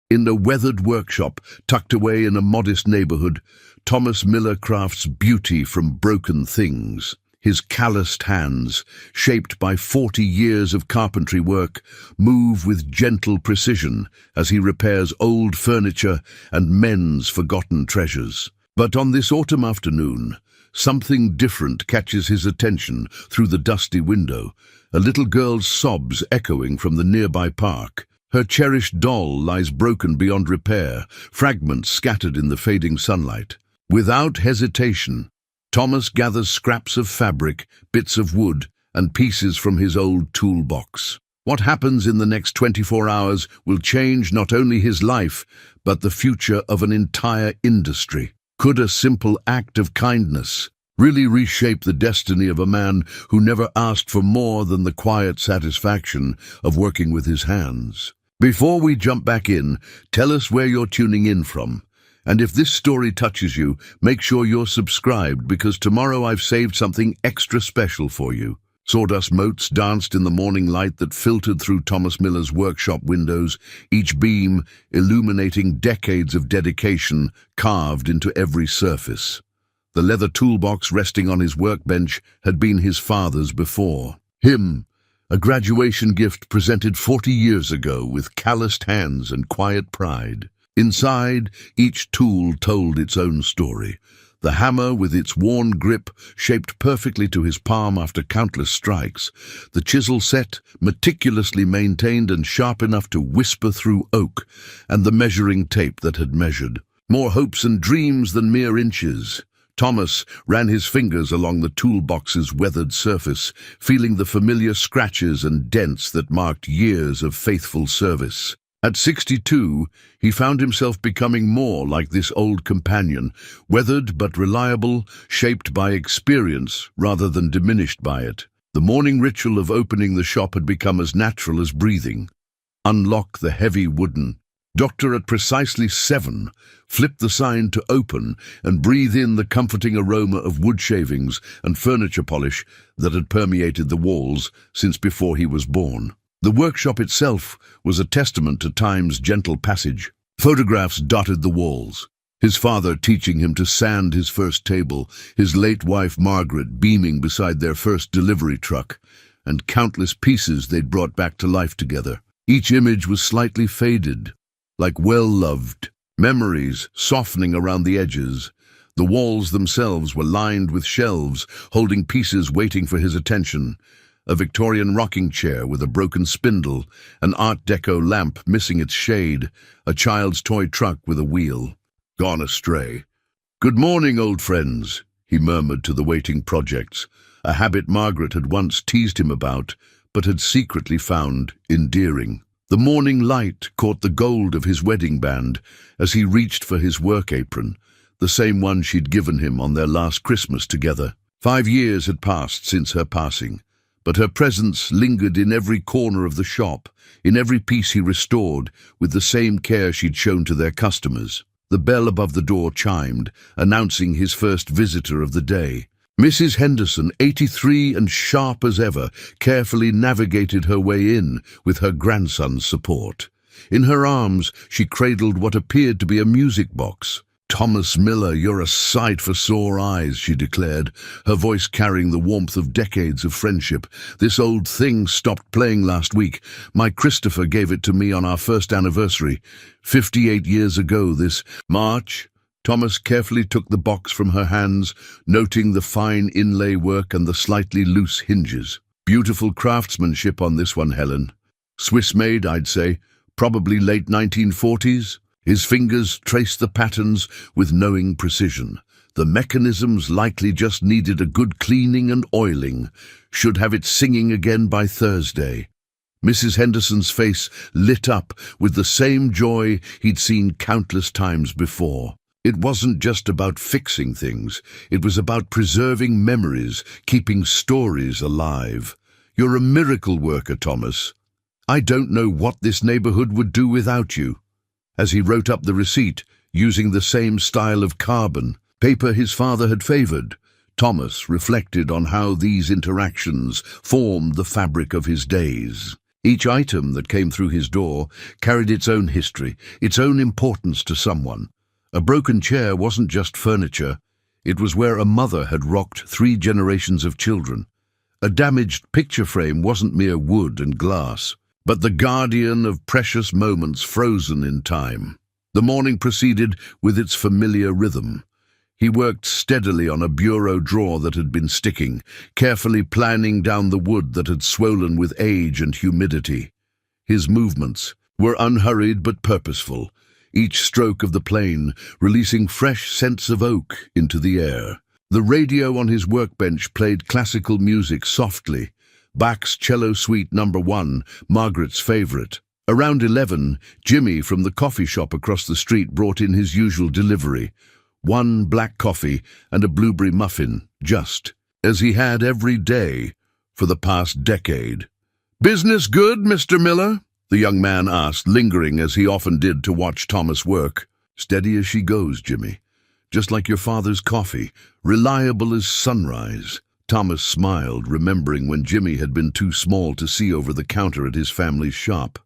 In a weathered workshop, tucked away in a modest neighborhood, Thomas Miller crafts beauty from broken things. His calloused hands, shaped by 40 years of carpentry work, move with gentle precision as he repairs old furniture and mends forgotten treasures. But on this autumn afternoon, something different catches his attention through the dusty window, a little girl's sobs echoing from the nearby park. Her cherished doll lies broken beyond repair, fragments scattered in the fading sunlight. Without hesitation, Thomas gathers scraps of fabric, bits of wood, and pieces from his old toolbox. What happens in the next 24 hours will change not only his life, but the future of an entire industry. Could a simple act of kindness really reshape the destiny of a man who never asked for more than the quiet satisfaction of working with his hands? Before we jump back in, tell us where you're tuning in from. And if this story touches you, make sure you're subscribed, because tomorrow I've saved something extra special for you. Sawdust motes danced in the morning light that filtered through Thomas Miller's workshop windows, each beam illuminating decades of dedication carved into every surface. The leather toolbox resting on his workbench had been his father's before. Him, a graduation gift presented 40 years ago with calloused hands and quiet pride. Inside, each tool told its own story. The hammer, with its worn grip, shaped perfectly to his palm after countless strikes. The chisel set, meticulously maintained and sharp enough to whisper through oak. And the measuring tape that had measured more hopes and dreams than mere inches. Thomas ran his fingers along the toolbox's weathered surface, feeling the familiar scratches and dents that marked years of faithful service. At 62, he found himself becoming more like this old companion, weathered but reliable, shaped by experience rather than diminished by it. The morning ritual of opening the shop had become as natural as breathing. Unlock the heavy wooden Doctor at precisely 7, flip the sign to open, and breathe in the comforting aroma of wood shavings and furniture polish that had permeated the walls since before he was born. The workshop itself was a testament to time's gentle passage. Photographs dotted the walls. His father teaching him to sand his first table, his late wife Margaret beaming beside their first delivery truck, and countless pieces they'd brought back to life together. Each image was slightly faded, like well-loved memories softening around the edges. The walls themselves were lined with shelves, holding pieces waiting for his attention. A Victorian rocking chair with a broken spindle, an Art Deco lamp missing its shade, a child's toy truck with a wheel gone astray. "Good morning, old friends," he murmured to the waiting projects, a habit Margaret had once teased him about, but had secretly found endearing. The morning light caught the gold of his wedding band as he reached for his work apron, the same one she'd given him on their last Christmas together. 5 years had passed since her passing, but her presence lingered in every corner of the shop, in every piece he restored, with the same care she'd shown to their customers. The bell above the door chimed, announcing his first visitor of the day. Mrs. Henderson, 83 and sharp as ever, carefully navigated her way in with her grandson's support. In her arms, she cradled what appeared to be a music box. "Thomas Miller, you're a sight for sore eyes," she declared, her voice carrying the warmth of decades of friendship. "This old thing stopped playing last week. My Christopher gave it to me on our first anniversary. 58 years ago this March." Thomas carefully took the box from her hands, noting the fine inlay work and the slightly loose hinges. "Beautiful craftsmanship on this one, Helen. Swiss-made, I'd say. Probably late 1940s. His fingers traced the patterns with knowing precision. The mechanisms likely just needed a good cleaning and oiling. Should have it singing again by Thursday. Mrs. Henderson's face lit up with the same joy he'd seen countless times before. It wasn't just about fixing things. It was about preserving memories, keeping stories alive. "You're a miracle worker, Thomas. I don't know what this neighborhood would do without you." As he wrote up the receipt, using the same style of carbon paper his father had favored, Thomas reflected on how these interactions formed the fabric of his days. Each item that came through his door carried its own history, its own importance to someone. A broken chair wasn't just furniture, it was where a mother had rocked 3 generations of children. A damaged picture frame wasn't mere wood and glass, but the guardian of precious moments frozen in time. The morning proceeded with its familiar rhythm. He worked steadily on a bureau drawer that had been sticking, carefully planning down the wood that had swollen with age and humidity. His movements were unhurried but purposeful, each stroke of the plane releasing fresh scents of oak into the air. The radio on his workbench played classical music softly, Bach's Cello Suite No. 1, Margaret's favorite. Around 11, Jimmy from the coffee shop across the street brought in his usual delivery, 1 black coffee and a blueberry muffin, just as he had every day for the past decade. "Business good, Mr. Miller?" the young man asked, lingering as he often did to watch Thomas work. "Steady as she goes, Jimmy. Just like your father's coffee, reliable as sunrise." Thomas smiled, remembering when Jimmy had been too small to see over the counter at his family's shop.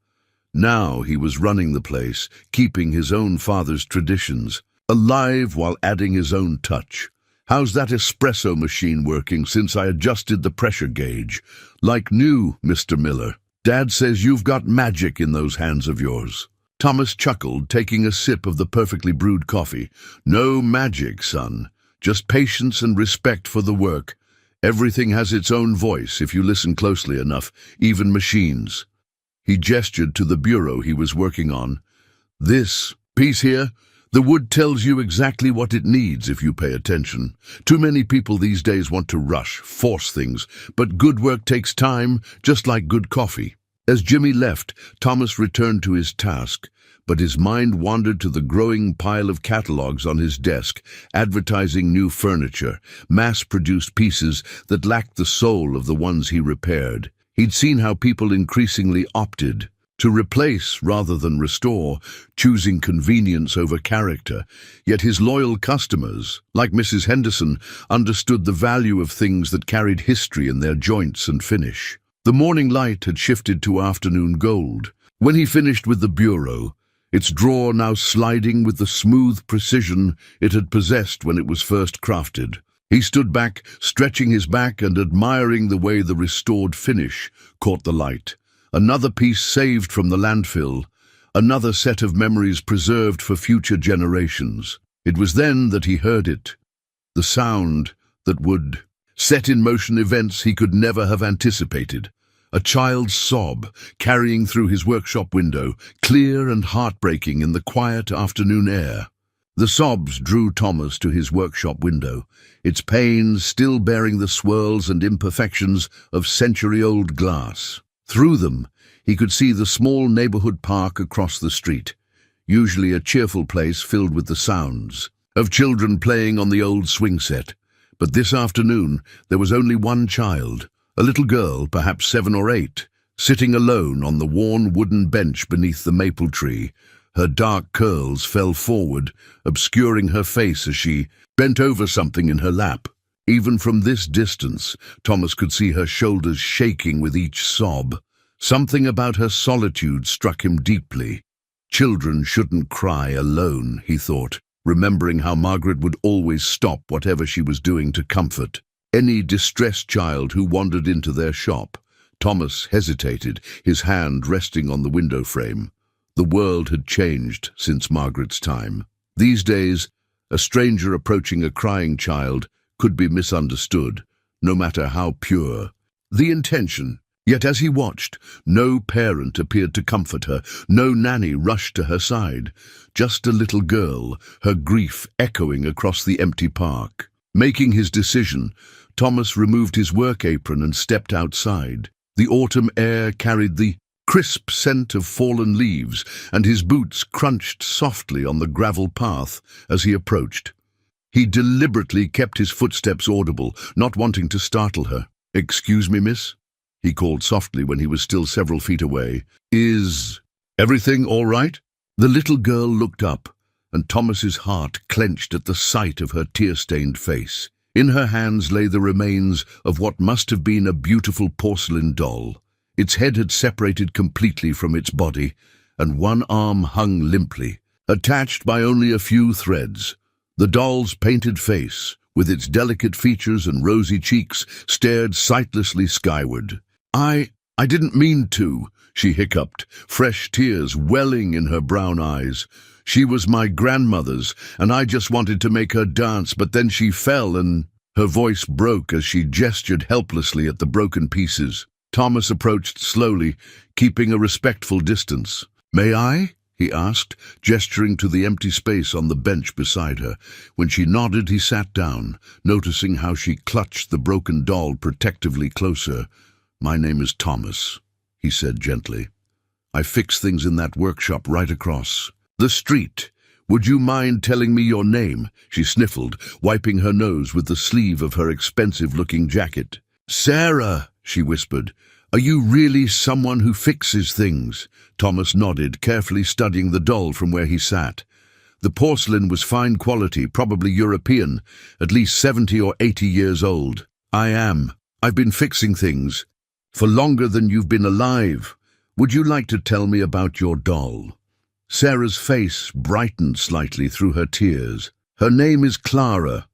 Now he was running the place, keeping his own father's traditions, alive while adding his own touch. "How's that espresso machine working since I adjusted the pressure gauge?" "Like new, Mr. Miller. Dad says you've got magic in those hands of yours." Thomas chuckled, taking a sip of the perfectly brewed coffee. "No magic, son. Just patience and respect for the work. Everything has its own voice if you listen closely enough, even machines." He gestured to the bureau he was working on. "This piece here, the wood tells you exactly what it needs if you pay attention. Too many people these days want to rush, force things, but good work takes time, just like good coffee." As Jimmy left, Thomas returned to his task, but his mind wandered to the growing pile of catalogs on his desk, advertising new furniture, mass-produced pieces that lacked the soul of the ones he repaired. He'd seen how people increasingly opted to replace rather than restore, choosing convenience over character. Yet his loyal customers, like Mrs. Henderson, understood the value of things that carried history in their joints and finish. The morning light had shifted to afternoon gold. When he finished with the bureau, its drawer now sliding with the smooth precision it had possessed when it was first crafted, he stood back, stretching his back and admiring the way the restored finish caught the light. Another piece saved from the landfill, another set of memories preserved for future generations. It was then that he heard it, the sound that would set in motion events he could never have anticipated. A child's sob carrying through his workshop window, clear and heartbreaking in the quiet afternoon air. The sobs drew Thomas to his workshop window, its panes still bearing the swirls and imperfections of century-old glass. Through them, he could see the small neighborhood park across the street, usually a cheerful place filled with the sounds of children playing on the old swing set. But this afternoon, there was only one child, a little girl, perhaps 7 or 8, sitting alone on the worn wooden bench beneath the maple tree. Her dark curls fell forward, obscuring her face as she bent over something in her lap. Even from this distance, Thomas could see her shoulders shaking with each sob. Something about her solitude struck him deeply. Children shouldn't cry alone, he thought, remembering how Margaret would always stop whatever she was doing to comfort any distressed child who wandered into their shop. Thomas hesitated, his hand resting on the window frame. The world had changed since Margaret's time. These days, a stranger approaching a crying child could be misunderstood, no matter how pure the intention. Yet as he watched, no parent appeared to comfort her, no nanny rushed to her side. Just a little girl, her grief echoing across the empty park. Making his decision, Thomas removed his work apron and stepped outside. The autumn air carried the crisp scent of fallen leaves, and his boots crunched softly on the gravel path as he approached. He deliberately kept his footsteps audible, not wanting to startle her. "Excuse me, miss?" he called softly when he was still several feet away. "Is everything all right?" The little girl looked up, and Thomas's heart clenched at the sight of her tear-stained face. In her hands lay the remains of what must have been a beautiful porcelain doll. Its head had separated completely from its body, and one arm hung limply, attached by only a few threads. The doll's painted face, with its delicate features and rosy cheeks, stared sightlessly skyward. I didn't mean to," she hiccuped, fresh tears welling in her brown eyes. "She was my grandmother's, and I just wanted to make her dance, but then she fell and—" Her voice broke as she gestured helplessly at the broken pieces. Thomas approached slowly, keeping a respectful distance. "May I?" he asked, gesturing to the empty space on the bench beside her. When she nodded, he sat down, noticing how she clutched the broken doll protectively closer. "My name is Thomas," he said gently. "I fix things in that workshop right across the street. Would you mind telling me your name?" she sniffled, wiping her nose with the sleeve of her expensive-looking jacket. "Sarah," she whispered. "Are you really someone who fixes things?" Thomas nodded, carefully studying the doll from where he sat. The porcelain was fine quality, probably European, at least 70 or 80 years old. "I am. I've been fixing things for longer than you've been alive. Would you like to tell me about your doll?" Sarah's face brightened slightly through her tears. "Her name is Clara.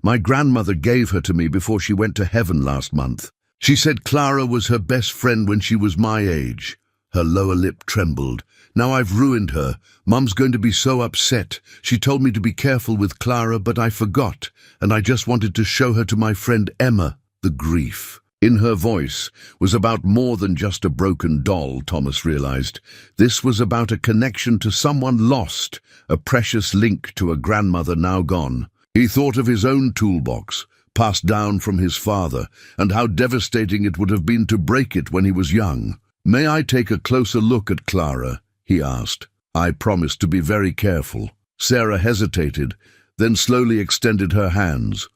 My grandmother gave her to me before she went to heaven last month. She said Clara was her best friend when she was my age." Her lower lip trembled. "Now I've ruined her. Mum's going to be so upset. She told me to be careful with Clara, but I forgot, and I just wanted to show her to my friend Emma." The grief in her voice was about more than just a broken doll, Thomas realized. This was about a connection to someone lost, a precious link to a grandmother now gone. He thought of his own toolbox, passed down from his father, and how devastating it would have been to break it when he was young. "May I take a closer look at Clara?" he asked. "I promise to be very careful." Sarah hesitated, then slowly extended her hands,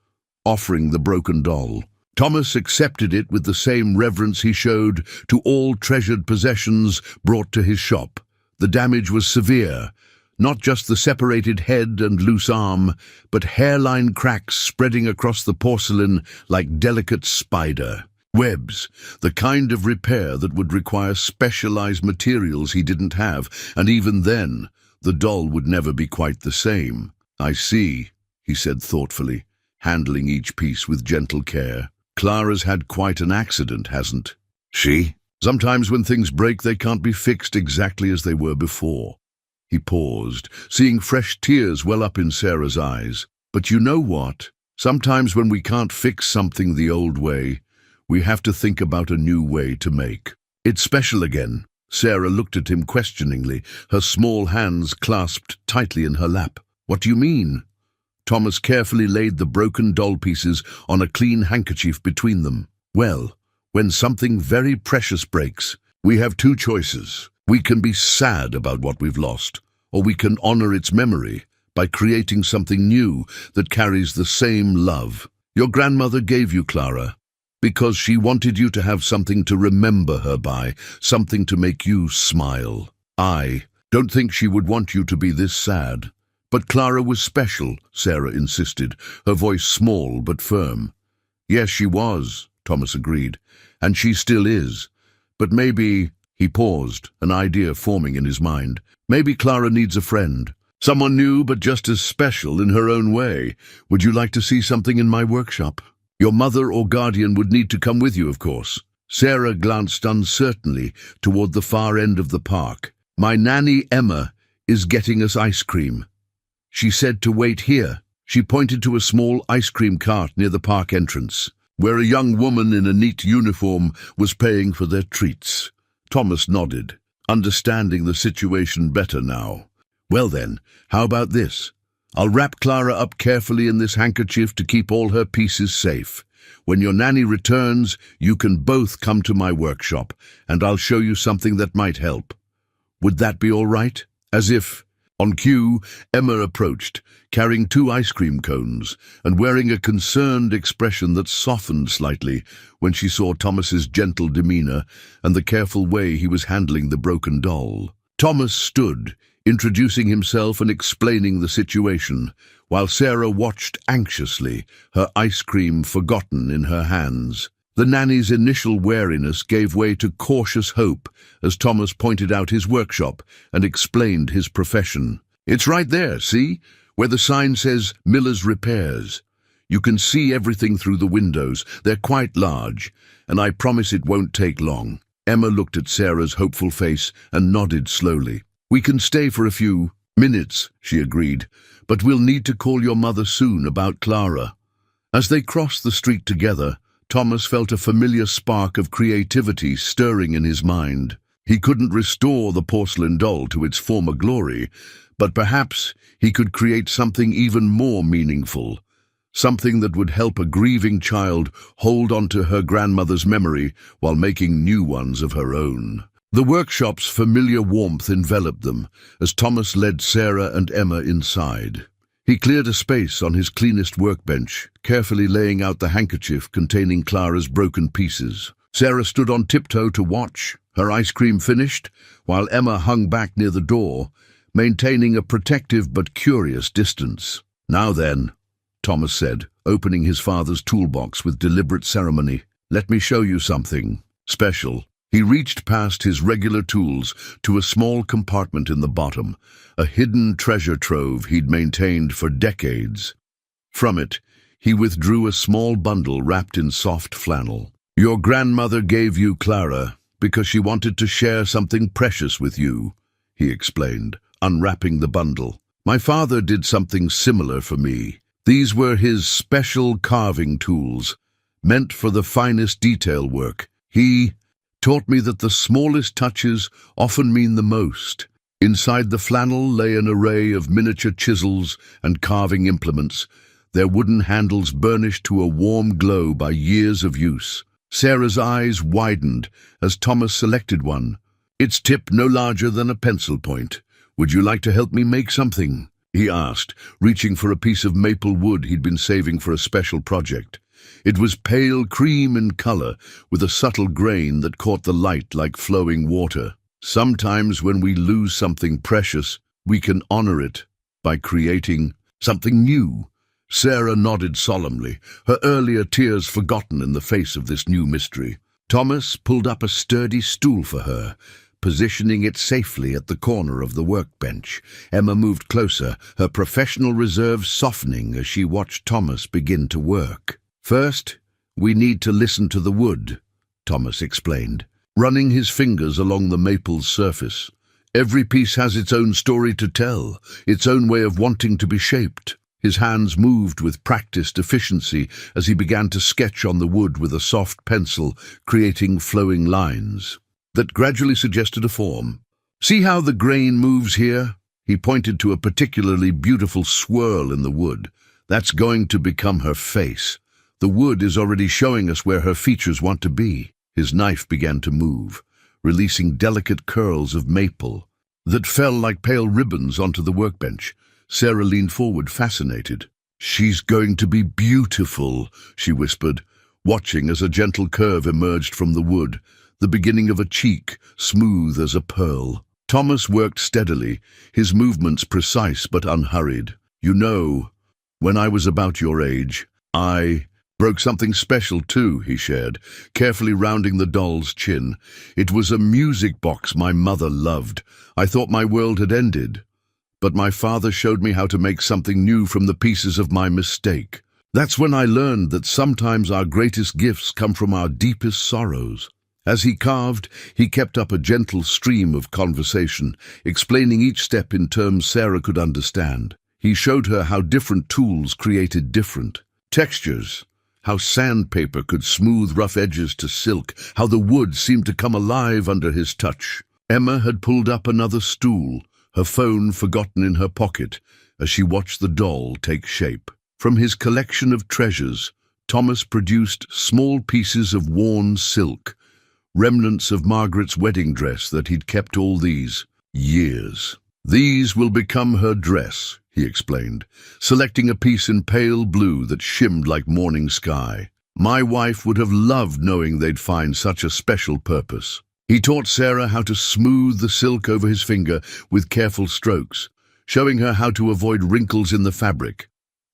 offering the broken doll. Thomas accepted it with the same reverence he showed to all treasured possessions brought to his shop. The damage was severe, not just the separated head and loose arm, but hairline cracks spreading across the porcelain like delicate spider webs, the kind of repair that would require specialized materials he didn't have, and even then, the doll would never be quite the same. "I see," he said thoughtfully, handling each piece with gentle care. "Clara's had quite an accident, hasn't she? Sometimes when things break, they can't be fixed exactly as they were before." He paused, seeing fresh tears well up in Sarah's eyes. "But you know what? Sometimes when we can't fix something the old way, we have to think about a new way to make it special again." Sarah looked at him questioningly, her small hands clasped tightly in her lap. "What do you mean?" Thomas carefully laid the broken doll pieces on a clean handkerchief between them. "Well, when something very precious breaks, we have two choices. We can be sad about what we've lost, or we can honor its memory by creating something new that carries the same love. Your grandmother gave you Clara because she wanted you to have something to remember her by, something to make you smile. I don't think she would want you to be this sad." "But Clara was special," Sarah insisted, her voice small but firm. "Yes, she was," Thomas agreed, "and she still is. But maybe—" He paused, an idea forming in his mind. "Maybe Clara needs a friend. Someone new but just as special in her own way. Would you like to see something in my workshop? Your mother or guardian would need to come with you, of course." Sarah glanced uncertainly toward the far end of the park. "My nanny Emma is getting us ice cream. She said to wait here." She pointed to a small ice cream cart near the park entrance, where a young woman in a neat uniform was paying for their treats. Thomas nodded, understanding the situation better now. "Well then, how about this? I'll wrap Clara up carefully in this handkerchief to keep all her pieces safe. When your nanny returns, you can both come to my workshop, and I'll show you something that might help. Would that be all right?" As if on cue, Emma approached, carrying 2 ice cream cones and wearing a concerned expression that softened slightly when she saw Thomas's gentle demeanor and the careful way he was handling the broken doll. Thomas stood, introducing himself and explaining the situation, while Sarah watched anxiously, her ice cream forgotten in her hands. The nanny's initial wariness gave way to cautious hope as Thomas pointed out his workshop and explained his profession. "It's right there, see? Where the sign says Miller's Repairs. You can see everything through the windows. They're quite large, and I promise it won't take long." Emma looked at Sarah's hopeful face and nodded slowly. "We can stay for a few minutes," she agreed, "but we'll need to call your mother soon about Clara." As they crossed the street together, Thomas felt a familiar spark of creativity stirring in his mind. He couldn't restore the porcelain doll to its former glory, but perhaps he could create something even more meaningful. Something that would help a grieving child hold on to her grandmother's memory while making new ones of her own. The workshop's familiar warmth enveloped them as Thomas led Sarah and Emma inside. He cleared a space on his cleanest workbench, carefully laying out the handkerchief containing Clara's broken pieces. Sarah stood on tiptoe to watch, her ice cream finished, while Emma hung back near the door, maintaining a protective but curious distance. "Now then," Thomas said, opening his father's toolbox with deliberate ceremony, "let me show you something special." He reached past his regular tools to a small compartment in the bottom, a hidden treasure trove he'd maintained for decades. From it, he withdrew a small bundle wrapped in soft flannel. "Your grandmother gave you Clara because she wanted to share something precious with you," he explained, unwrapping the bundle. "My father did something similar for me. These were his special carving tools, meant for the finest detail work. He taught me that the smallest touches often mean the most." Inside the flannel lay an array of miniature chisels and carving implements, their wooden handles burnished to a warm glow by years of use. Sarah's eyes widened as Thomas selected one. "Its tip no larger than a pencil point. Would you like to help me make something?" he asked, reaching for a piece of maple wood he'd been saving for a special project. It was pale cream in color, with a subtle grain that caught the light like flowing water. Sometimes when we lose something precious, we can honor it by creating something new. Sarah nodded solemnly, her earlier tears forgotten in the face of this new mystery. Thomas pulled up a sturdy stool for her, positioning it safely at the corner of the workbench. Emma moved closer, her professional reserve softening as she watched Thomas begin to work. "First, we need to listen to the wood," Thomas explained, running his fingers along the maple's surface. "Every piece has its own story to tell, its own way of wanting to be shaped." His hands moved with practiced efficiency as he began to sketch on the wood with a soft pencil, creating flowing lines that gradually suggested a form. "See how the grain moves here?" He pointed to a particularly beautiful swirl in the wood. "That's going to become her face. The wood is already showing us where her features want to be." His knife began to move, releasing delicate curls of maple that fell like pale ribbons onto the workbench. Sarah leaned forward, fascinated. "She's going to be beautiful," she whispered, watching as a gentle curve emerged from the wood, the beginning of a cheek, smooth as a pearl. Thomas worked steadily, his movements precise but unhurried. "You know, when I was about your age, I broke something special too," he shared, carefully rounding the doll's chin. "It was a music box my mother loved. I thought my world had ended, but my father showed me how to make something new from the pieces of my mistake. That's when I learned that sometimes our greatest gifts come from our deepest sorrows." As he carved, he kept up a gentle stream of conversation, explaining each step in terms Sarah could understand. He showed her how different tools created different textures, how sandpaper could smooth rough edges to silk, how the wood seemed to come alive under his touch. Emma had pulled up another stool, her phone forgotten in her pocket, as she watched the doll take shape. From his collection of treasures, Thomas produced small pieces of worn silk, remnants of Margaret's wedding dress that he'd kept all these years. "These will become her dress," he explained, selecting a piece in pale blue that shimmered like morning sky. "My wife would have loved knowing they'd find such a special purpose." He taught Sarah how to smooth the silk over his finger with careful strokes, showing her how to avoid wrinkles in the fabric.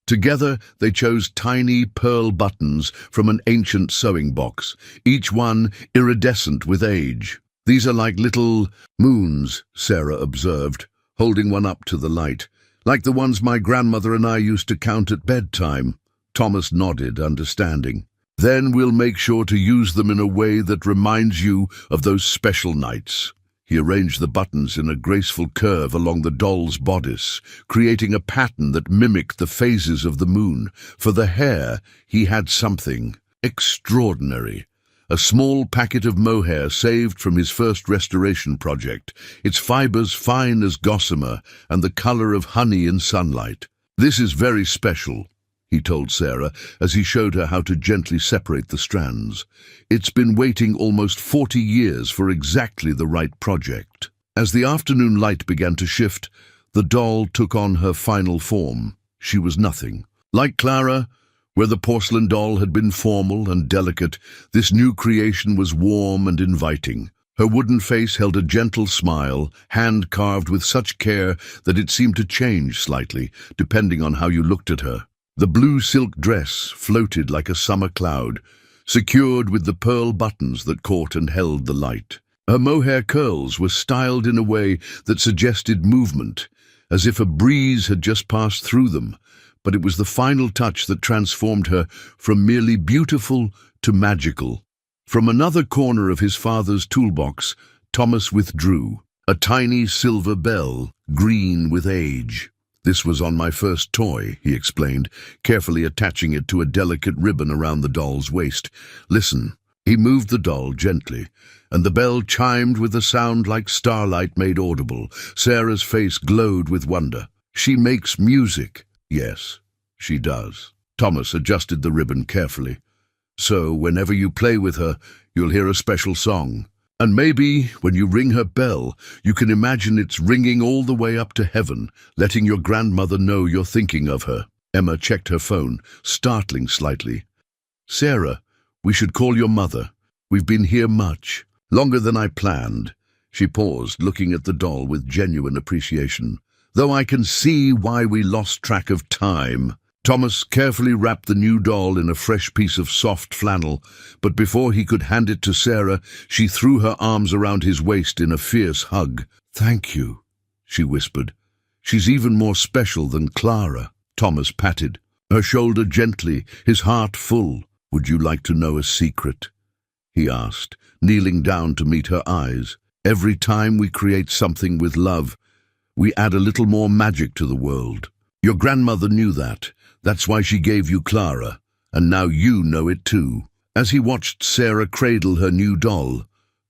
Together, they chose tiny pearl buttons from an ancient sewing box, each one iridescent with age. "These are like little moons," Sarah observed, holding one up to the light. "Like the ones my grandmother and I used to count at bedtime." Thomas nodded, understanding. "Then we'll make sure to use them in a way that reminds you of those special nights." He arranged the buttons in a graceful curve along the doll's bodice, creating a pattern that mimicked the phases of the moon. For the hair, he had something extraordinary. A small packet of mohair saved from his first restoration project, its fibers fine as gossamer and the color of honey in sunlight. "This is very special," he told Sarah as he showed her how to gently separate the strands. "It's been waiting almost 40 years for exactly the right project." As the afternoon light began to shift, the doll took on her final form. She was nothing. Like Clara, where the porcelain doll had been formal and delicate, this new creation was warm and inviting. Her wooden face held a gentle smile, hand-carved with such care that it seemed to change slightly, depending on how you looked at her. The blue silk dress floated like a summer cloud, secured with the pearl buttons that caught and held the light. Her mohair curls were styled in a way that suggested movement, as if a breeze had just passed through them, but it was the final touch that transformed her from merely beautiful to magical. From another corner of his father's toolbox, Thomas withdrew a tiny silver bell, green with age. "This was on my first toy," he explained, carefully attaching it to a delicate ribbon around the doll's waist. "Listen." He moved the doll gently, and the bell chimed with a sound like starlight made audible. Sarah's face glowed with wonder. "She makes music." "Yes, she does." Thomas adjusted the ribbon carefully. "So whenever you play with her, you'll hear a special song. And maybe, when you ring her bell, you can imagine it's ringing all the way up to heaven, letting your grandmother know you're thinking of her." Emma checked her phone, startling slightly. "Sarah, we should call your mother. We've been here much. Longer than I planned." She paused, looking at the doll with genuine appreciation. "Though I can see why we lost track of time." Thomas carefully wrapped the new doll in a fresh piece of soft flannel, but before he could hand it to Sarah, she threw her arms around his waist in a fierce hug. "Thank you," she whispered. "She's even more special than Clara." Thomas patted her shoulder gently, his heart full. "Would you like to know a secret?" he asked, kneeling down to meet her eyes. "Every time we create something with love, we add a little more magic to the world. Your grandmother knew that. That's why she gave you Clara, and now you know it too." As he watched Sarah cradle her new doll,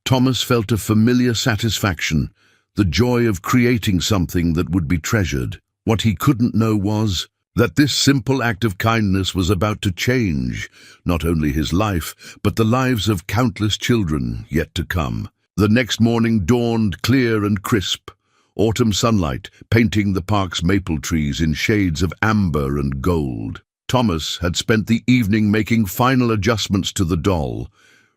Thomas felt a familiar satisfaction, the joy of creating something that would be treasured. What he couldn't know was that this simple act of kindness was about to change not only his life, but the lives of countless children yet to come. The next morning dawned clear and crisp, autumn sunlight painting the park's maple trees in shades of amber and gold. Thomas had spent the evening making final adjustments to the doll,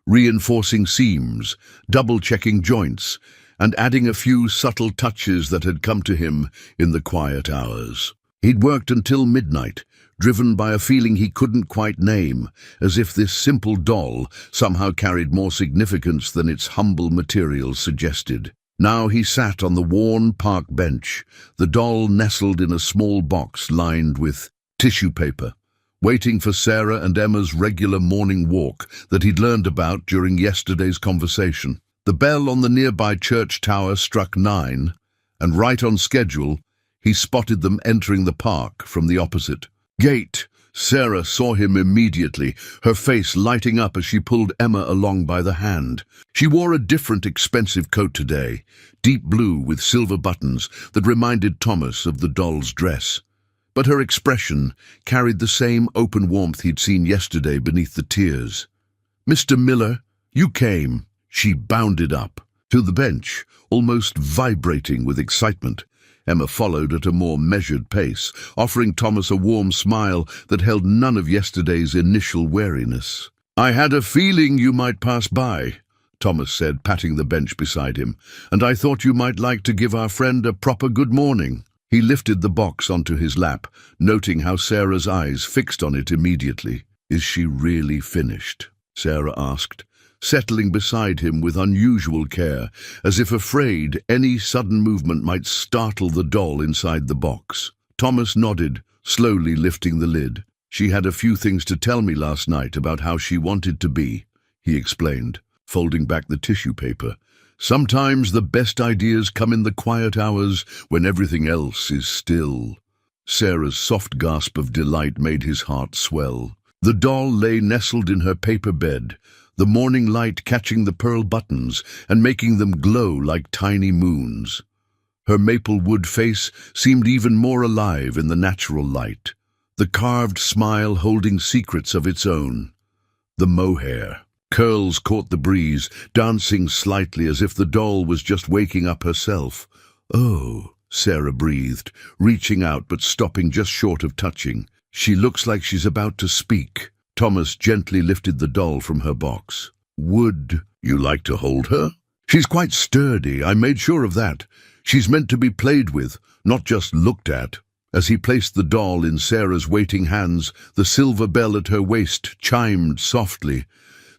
reinforcing seams, double-checking joints, and adding a few subtle touches that had come to him in the quiet hours. He'd worked until midnight, driven by a feeling he couldn't quite name, as if this simple doll somehow carried more significance than its humble materials suggested. Now he sat on the worn park bench, the doll nestled in a small box lined with tissue paper, waiting for Sarah and Emma's regular morning walk that he'd learned about during yesterday's conversation. The bell on the nearby church tower struck 9, and right on schedule, he spotted them entering the park from the opposite gate. Sarah saw him immediately, her face lighting up as she pulled Emma along by the hand. She wore a different expensive coat today, deep blue with silver buttons that reminded Thomas of the doll's dress. But her expression carried the same open warmth he'd seen yesterday beneath the tears. "Mr. Miller, you came." She bounded up to the bench, almost vibrating with excitement. Emma followed at a more measured pace, offering Thomas a warm smile that held none of yesterday's initial wariness. "I had a feeling you might pass by," Thomas said, patting the bench beside him, "and I thought you might like to give our friend a proper good morning." He lifted the box onto his lap, noting how Sarah's eyes fixed on it immediately. "Is she really finished?" Sarah asked, settling beside him with unusual care, as if afraid any sudden movement might startle the doll inside the box. Thomas nodded, slowly lifting the lid. "She had a few things to tell me last night about how she wanted to be," he explained, folding back the tissue paper. "Sometimes the best ideas come in the quiet hours when everything else is still." Sarah's soft gasp of delight made his heart swell. The doll lay nestled in her paper bed, the morning light catching the pearl buttons and making them glow like tiny moons. Her maple wood face seemed even more alive in the natural light, the carved smile holding secrets of its own. The mohair curls caught the breeze, dancing slightly as if the doll was just waking up herself. "Oh," Sarah breathed, reaching out but stopping just short of touching. "She looks like she's about to speak." Thomas gently lifted the doll from her box. "Would you like to hold her? She's quite sturdy, I made sure of that. She's meant to be played with, not just looked at." As he placed the doll in Sarah's waiting hands, the silver bell at her waist chimed softly.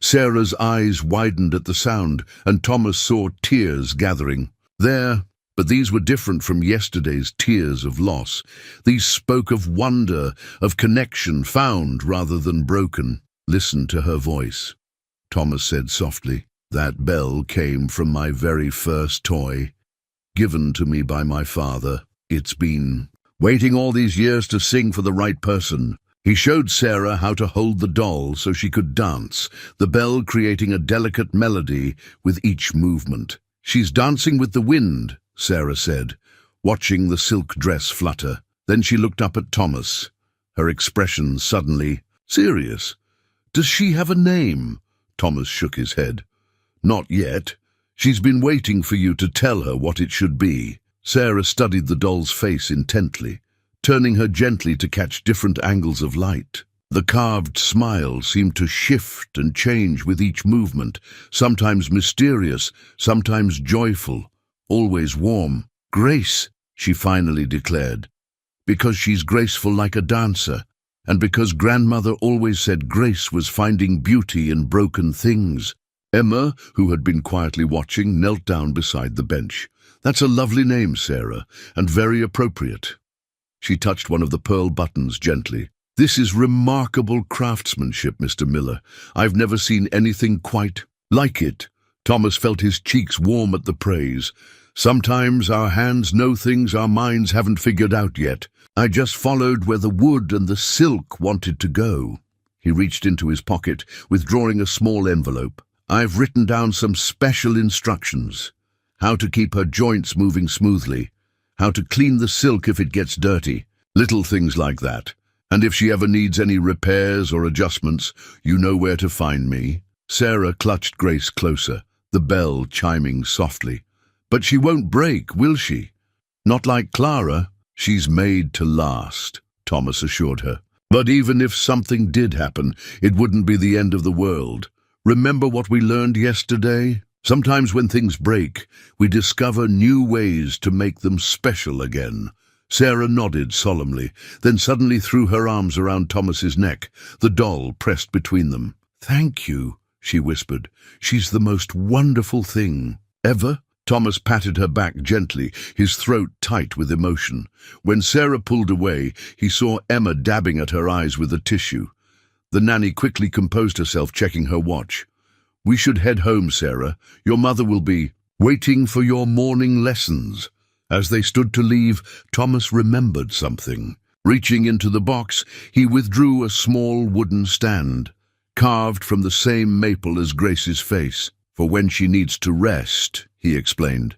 Sarah's eyes widened at the sound, and Thomas saw tears gathering. But these were different from yesterday's tears of loss. These spoke of wonder, of connection found rather than broken. "Listen to her voice," Thomas said softly. "That bell came from my very first toy, given to me by my father. It's been waiting all these years to sing for the right person." He showed Sarah how to hold the doll so she could dance, the bell creating a delicate melody with each movement. "She's dancing with the wind," Sarah said, watching the silk dress flutter. Then she looked up at Thomas, her expression suddenly serious. "Does she have a name?" Thomas shook his head. "Not yet. She's been waiting for you to tell her what it should be." Sarah studied the doll's face intently, turning her gently to catch different angles of light. The carved smile seemed to shift and change with each movement, sometimes mysterious, sometimes joyful, always warm. "Grace," she finally declared, "because she's graceful like a dancer, and because grandmother always said grace was finding beauty in broken things." Emma, who had been quietly watching, knelt down beside the bench. "That's a lovely name, Sarah, and very appropriate." She touched one of the pearl buttons gently. "This is remarkable craftsmanship, Mr. Miller. I've never seen anything quite like it." Thomas felt his cheeks warm at the praise. "Sometimes our hands know things our minds haven't figured out yet. I just followed where the wood and the silk wanted to go." He reached into his pocket, withdrawing a small envelope. "I've written down some special instructions. How to keep her joints moving smoothly. How to clean the silk if it gets dirty. Little things like that. And if she ever needs any repairs or adjustments, you know where to find me." Sarah clutched Grace closer, the bell chiming softly. "But she won't break, will she? Not like Clara." "She's made to last," Thomas assured her. "But even if something did happen, it wouldn't be the end of the world. Remember what we learned yesterday? Sometimes when things break, we discover new ways to make them special again." Sarah nodded solemnly, then suddenly threw her arms around Thomas's neck, the doll pressed between them. "Thank you," she whispered. "She's the most wonderful thing ever." Thomas patted her back gently, his throat tight with emotion. When Sarah pulled away, he saw Emma dabbing at her eyes with a tissue. The nanny quickly composed herself, checking her watch. "We should head home, Sarah. Your mother will be waiting for your morning lessons." As they stood to leave, Thomas remembered something. Reaching into the box, he withdrew a small wooden stand, carved from the same maple as Grace's face. "For when she needs to rest," he explained,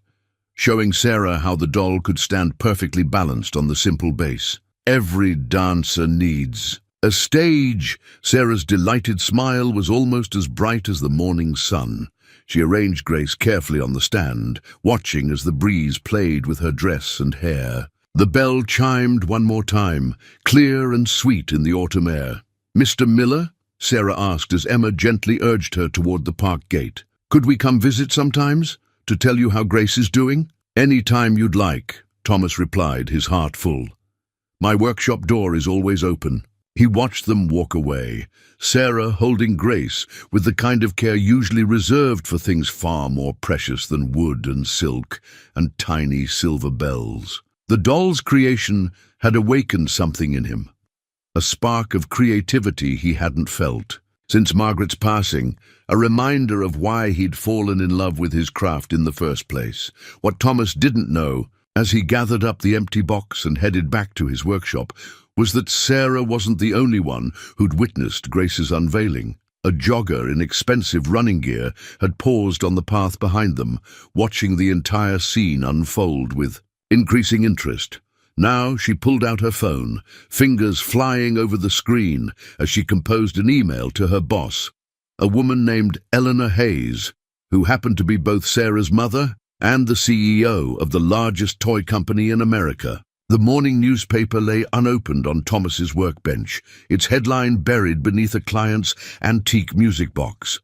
showing Sarah how the doll could stand perfectly balanced on the simple base. "Every dancer needs a stage." Sarah's delighted smile was almost as bright as the morning sun. She arranged Grace carefully on the stand, watching as the breeze played with her dress and hair. The bell chimed one more time, clear and sweet in the autumn air. "Mr. Miller?" Sarah asked as Emma gently urged her toward the park gate. "Could we come visit sometimes, to tell you how Grace is doing?" "Any time you'd like," Thomas replied, his heart full. "My workshop door is always open." He watched them walk away, Sarah holding Grace with the kind of care usually reserved for things far more precious than wood and silk and tiny silver bells. The doll's creation had awakened something in him, a spark of creativity he hadn't felt. Since Margaret's passing, a reminder of why he'd fallen in love with his craft in the first place. What Thomas didn't know, as he gathered up the empty box and headed back to his workshop, was that Sarah wasn't the only one who'd witnessed Grace's unveiling. A jogger in expensive running gear had paused on the path behind them, watching the entire scene unfold with increasing interest. Now she pulled out her phone, fingers flying over the screen as she composed an email to her boss, a woman named Eleanor Hayes, who happened to be both Sarah's mother and the CEO of the largest toy company in America. The morning newspaper lay unopened on Thomas's workbench, its headline buried beneath a client's antique music box.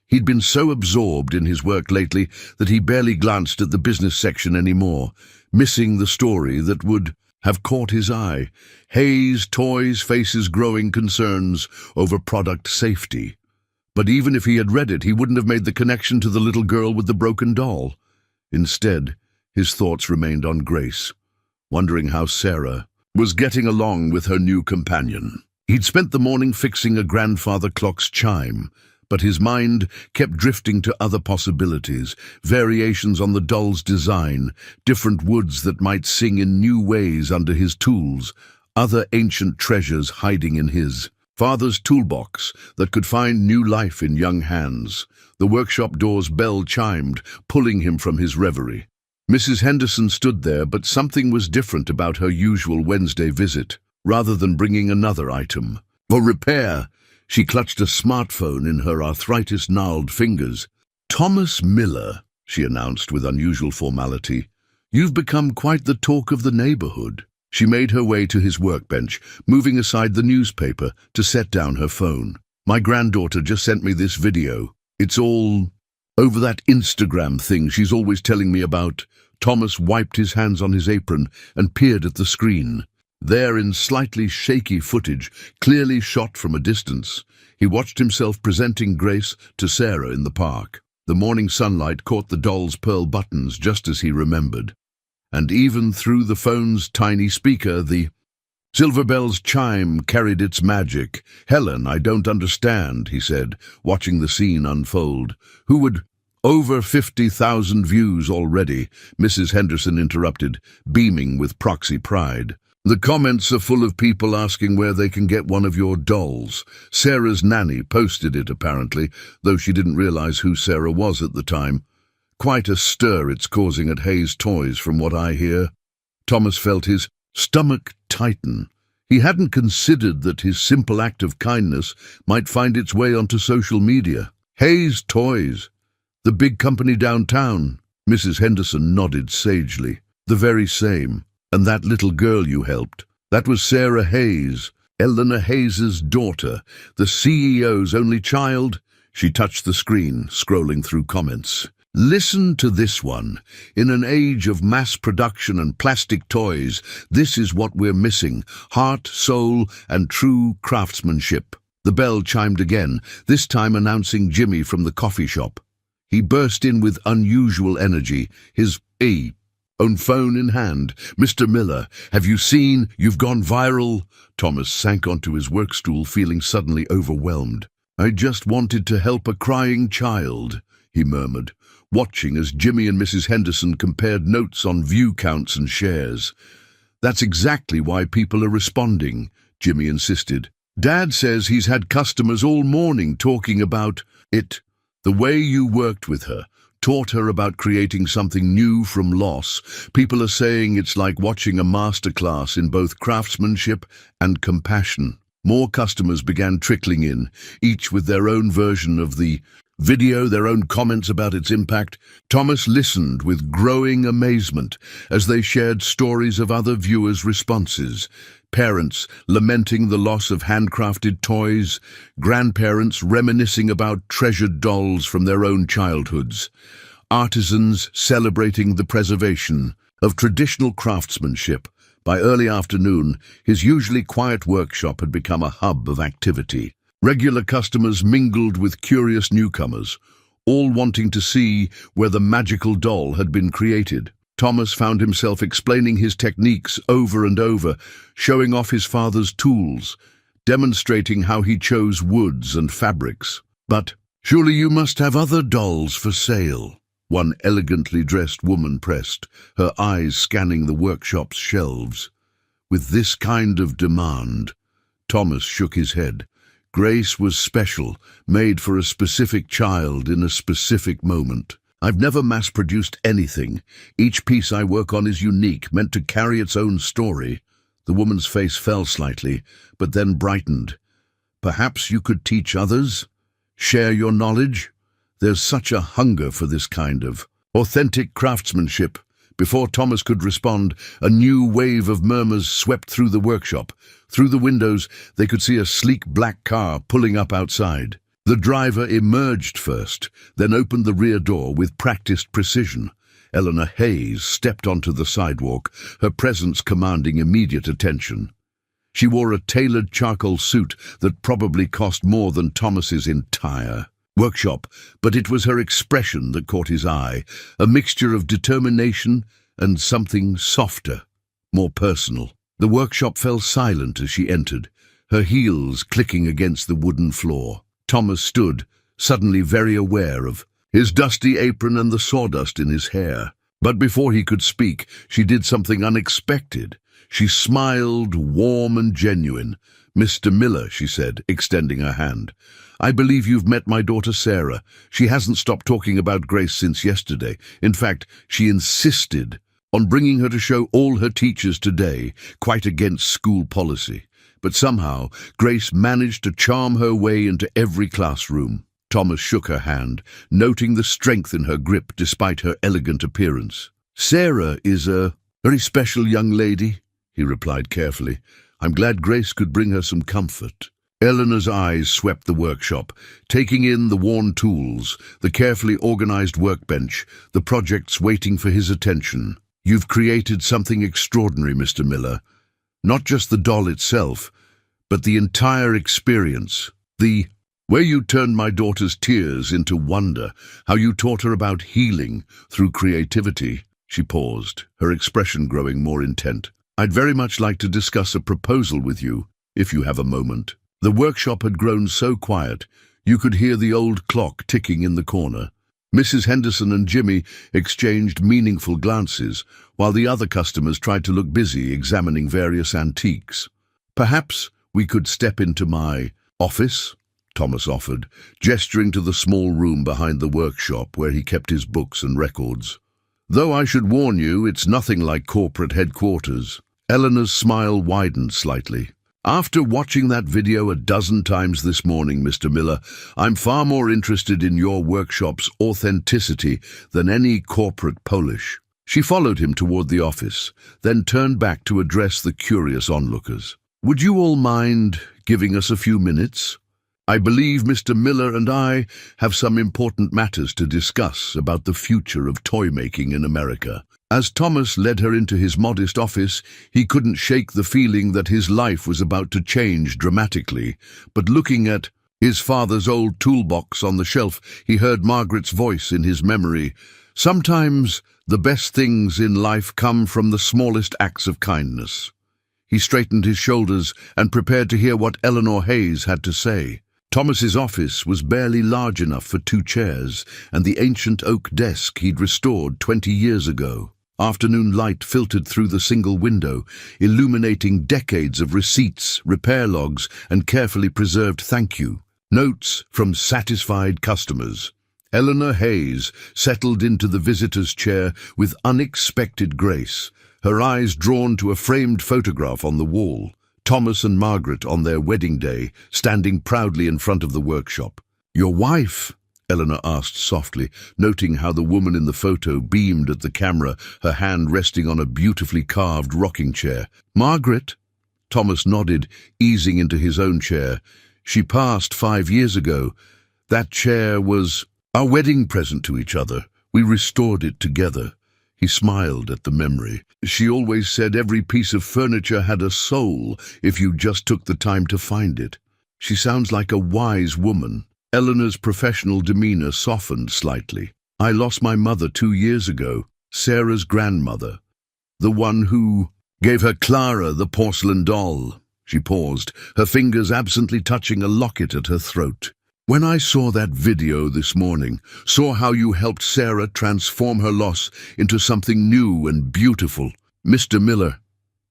He'd been so absorbed in his work lately that he barely glanced at the business section anymore, missing the story that would have caught his eye. Hayes Toys faces growing concerns over product safety. But even if he had read it, he wouldn't have made the connection to the little girl with the broken doll. Instead, his thoughts remained on Grace, wondering how Sarah was getting along with her new companion. He'd spent the morning fixing a grandfather clock's chime, but his mind kept drifting to other possibilities, variations on the doll's design, different woods that might sing in new ways under his tools, other ancient treasures hiding in his father's toolbox that could find new life in young hands. The workshop door's bell chimed, pulling him from his reverie. Mrs. Henderson stood there, but something was different about her usual Wednesday visit. Rather than bringing another item for repair, she clutched a smartphone in her arthritis-gnarled fingers. "Thomas Miller," she announced with unusual formality, "you've become quite the talk of the neighborhood." She made her way to his workbench, moving aside the newspaper to set down her phone. "My granddaughter just sent me this video. It's all over that Instagram thing she's always telling me about." Thomas wiped his hands on his apron and peered at the screen. There, in slightly shaky footage, clearly shot from a distance, he watched himself presenting Grace to Sarah in the park. The morning sunlight caught the doll's pearl buttons just as he remembered. And even through the phone's tiny speaker, the silver bell's chime carried its magic. "Helen, I don't understand," he said, watching the scene unfold. "Who would—" "Over 50,000 views already," Mrs. Henderson interrupted, beaming with proxy pride. "The comments are full of people asking where they can get one of your dolls. Sarah's nanny posted it, apparently, though she didn't realize who Sarah was at the time. Quite a stir it's causing at Hayes Toys, from what I hear." Thomas felt his stomach tighten. He hadn't considered that his simple act of kindness might find its way onto social media. "Hayes Toys? The big company downtown?" Mrs. Henderson nodded sagely. "The very same. And that little girl you helped, that was Sarah Hayes, Eleanor Hayes's daughter, the CEO's only child." She touched the screen, scrolling through comments. "Listen to this one. In an age of mass production and plastic toys, this is what we're missing: heart, soul, and true craftsmanship." The bell chimed again, this time announcing Jimmy from the coffee shop. He burst in with unusual energy, his own phone in hand. "Mr. Miller, have you seen? You've gone viral." Thomas sank onto his work stool, feeling suddenly overwhelmed. "I just wanted to help a crying child," he murmured, watching as Jimmy and Mrs. Henderson compared notes on view counts and shares. "That's exactly why people are responding," Jimmy insisted. "Dad says he's had customers all morning talking about it. The way you worked with her, taught her about creating something new from loss. People are saying it's like watching a masterclass in both craftsmanship and compassion." More customers began trickling in, each with their own version of the video, their own comments about its impact. Thomas listened with growing amazement as they shared stories of other viewers' responses. Parents lamenting the loss of handcrafted toys, grandparents reminiscing about treasured dolls from their own childhoods, artisans celebrating the preservation, of traditional craftsmanship. By early afternoon, his usually quiet workshop had become a hub of activity. Regular customers mingled with curious newcomers, all wanting to see where the magical doll had been created. Thomas found himself explaining his techniques over and over, showing off his father's tools, demonstrating how he chose woods and fabrics. "But surely you must have other dolls for sale," one elegantly dressed woman pressed, her eyes scanning the workshop's shelves. With this kind of demand, Thomas shook his head. Grace was special, made for a specific child in a specific moment. "I've never mass-produced anything. Each piece I work on is unique, meant to carry its own story." The woman's face fell slightly, but then brightened. "Perhaps you could teach others? Share your knowledge? There's such a hunger for this kind of authentic craftsmanship." Before Thomas could respond, a new wave of murmurs swept through the workshop. Through the windows, they could see a sleek black car pulling up outside. The driver emerged first, then opened the rear door with practiced precision. Eleanor Hayes stepped onto the sidewalk, her presence commanding immediate attention. She wore a tailored charcoal suit that probably cost more than Thomas's entire workshop, but it was her expression that caught his eye, a mixture of determination and something softer, more personal. The workshop fell silent as she entered, her heels clicking against the wooden floor. Thomas stood, suddenly very aware of his dusty apron and the sawdust in his hair. But before he could speak, she did something unexpected. She smiled, warm and genuine. "Mr. Miller," she said, extending her hand. "I believe you've met my daughter Sarah. She hasn't stopped talking about Grace since yesterday. In fact, she insisted on bringing her to show all her teachers today, quite against school policy. But somehow, Grace managed to charm her way into every classroom." Thomas shook her hand, noting the strength in her grip despite her elegant appearance. "Sarah is a very special young lady," he replied carefully. "I'm glad Grace could bring her some comfort." Eleanor's eyes swept the workshop, taking in the worn tools, the carefully organized workbench, the projects waiting for his attention. "You've created something extraordinary, Mr. Miller. Not just the doll itself, but the entire experience. The way you turned my daughter's tears into wonder, how you taught her about healing through creativity." She paused, her expression growing more intent. "I'd very much like to discuss a proposal with you, if you have a moment." The workshop had grown so quiet, you could hear the old clock ticking in the corner. Mrs. Henderson and Jimmy exchanged meaningful glances, while the other customers tried to look busy examining various antiques. "Perhaps we could step into my office," Thomas offered, gesturing to the small room behind the workshop where he kept his books and records. "Though I should warn you, it's nothing like corporate headquarters." Eleanor's smile widened slightly. "After watching that video a dozen times this morning, Mr. Miller, I'm far more interested in your workshop's authenticity than any corporate polish." She followed him toward the office, then turned back to address the curious onlookers. "Would you all mind giving us a few minutes? I believe Mr. Miller and I have some important matters to discuss about the future of toy making in America." As Thomas led her into his modest office, he couldn't shake the feeling that his life was about to change dramatically. But looking at his father's old toolbox on the shelf, he heard Margaret's voice in his memory. "Sometimes the best things in life come from the smallest acts of kindness." He straightened his shoulders and prepared to hear what Eleanor Hayes had to say. Thomas's office was barely large enough for 2 chairs and the ancient oak desk he'd restored 20 years ago. Afternoon light filtered through the single window, illuminating decades of receipts, repair logs, and carefully preserved thank you notes from satisfied customers. Eleanor Hayes settled into the visitor's chair with unexpected grace, her eyes drawn to a framed photograph on the wall. Thomas and Margaret on their wedding day, standing proudly in front of the workshop. "Your wife?" Eleanor asked softly, noting how the woman in the photo beamed at the camera, her hand resting on a beautifully carved rocking chair. "Margaret?" Thomas nodded, easing into his own chair. "She passed 5 years ago. That chair was our wedding present to each other. We restored it together." He smiled at the memory. She always said every piece of furniture had a soul if you just took the time to find it. She sounds like a wise woman. Eleanor's professional demeanor softened slightly. I lost my mother 2 years ago, Sarah's grandmother. The one who gave her Clara the porcelain doll. She paused, her fingers absently touching a locket at her throat. When I saw that video this morning, saw how you helped Sarah transform her loss into something new and beautiful. Mr. Miller,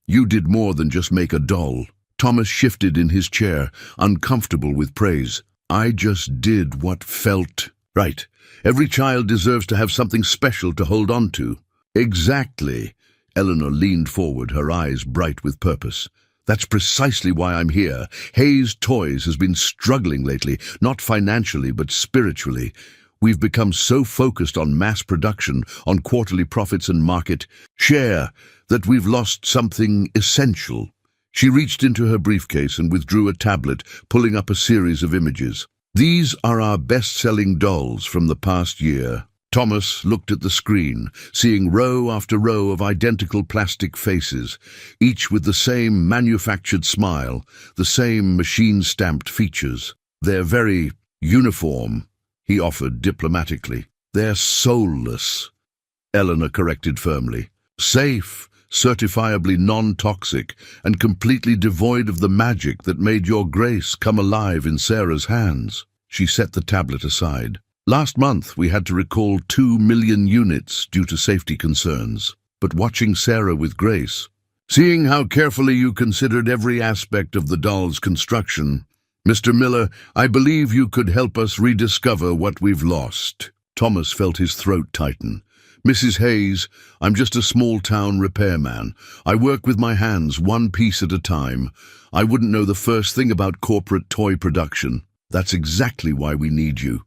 you did more than just make a doll. Thomas shifted in his chair, uncomfortable with praise. I just did what felt right. Every child deserves to have something special to hold on to. Exactly. Eleanor leaned forward, her eyes bright with purpose. That's precisely why I'm here. Hayes Toys has been struggling lately, not financially but spiritually. We've become so focused on mass production, on quarterly profits and market share, that we've lost something essential. She reached into her briefcase and withdrew a tablet, pulling up a series of images. These are our best-selling dolls from the past year. Thomas looked at the screen, seeing row after row of identical plastic faces, each with the same manufactured smile, the same machine-stamped features. They're very uniform, he offered diplomatically. They're soulless, Eleanor corrected firmly. Safe, certifiably non-toxic, and completely devoid of the magic that made your grace come alive in Sarah's hands. She set the tablet aside. Last month, we had to recall 2 million units due to safety concerns. But watching Sarah with Grace, seeing how carefully you considered every aspect of the doll's construction, Mr. Miller, I believe you could help us rediscover what we've lost. Thomas felt his throat tighten. Mrs. Hayes, I'm just a small-town repairman. I work with my hands, one piece at a time. I wouldn't know the first thing about corporate toy production. That's exactly why we need you.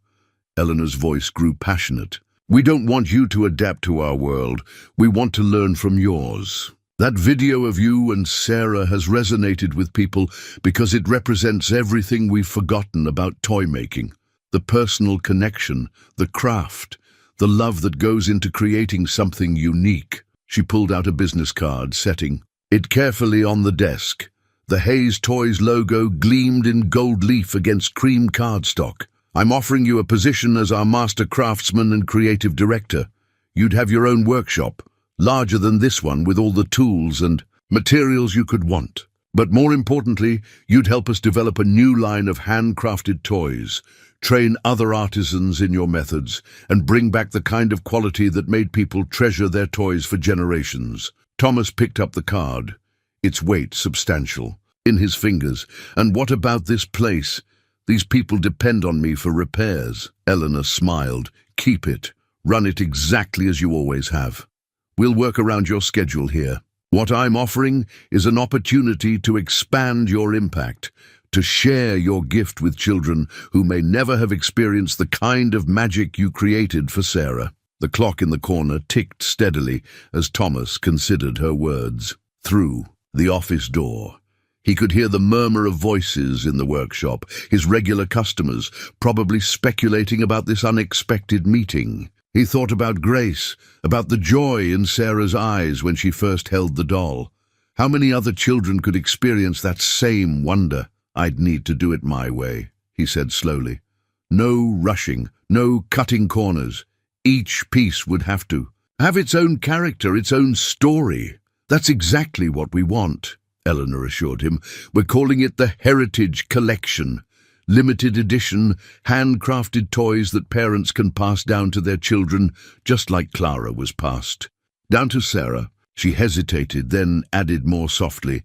Eleanor's voice grew passionate. We don't want you to adapt to our world. We want to learn from yours. That video of you and Sarah has resonated with people because it represents everything we've forgotten about toy making. The personal connection, the craft, the love that goes into creating something unique. She pulled out a business card, setting it carefully on the desk. The Hayes Toys logo gleamed in gold leaf against cream cardstock. I'm offering you a position as our master craftsman and creative director. You'd have your own workshop, larger than this one, with all the tools and materials you could want. But more importantly, you'd help us develop a new line of handcrafted toys, train other artisans in your methods, and bring back the kind of quality that made people treasure their toys for generations. Thomas picked up the card, its weight substantial, in his fingers. And what about this place? These people depend on me for repairs. Eleanor smiled. Keep it. Run it exactly as you always have. We'll work around your schedule here. What I'm offering is an opportunity to expand your impact, to share your gift with children who may never have experienced the kind of magic you created for Sarah. The clock in the corner ticked steadily as Thomas considered her words. Through the office door, he could hear the murmur of voices in the workshop, his regular customers probably speculating about this unexpected meeting. He thought about Grace, about the joy in Sarah's eyes when she first held the doll. How many other children could experience that same wonder? I'd need to do it my way, he said slowly. No rushing, no cutting corners. Each piece would have to have its own character, its own story. That's exactly what we want, Eleanor assured him. We're calling it the Heritage Collection. Limited edition, handcrafted toys that parents can pass down to their children, just like Clara was passed down to Sarah. She hesitated, then added more softly,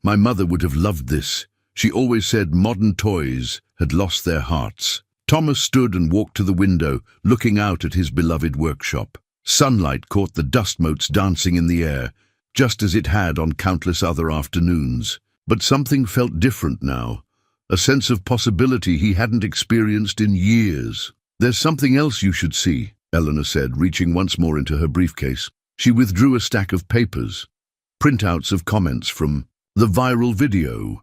My mother would have loved this. She always said modern toys had lost their hearts. Thomas stood and walked to the window, looking out at his beloved workshop. Sunlight caught the dust motes dancing in the air, just as it had on countless other afternoons. But something felt different now. A sense of possibility he hadn't experienced in years. There's something else you should see, Eleanor said, reaching once more into her briefcase. She withdrew a stack of papers, printouts of comments from the viral video.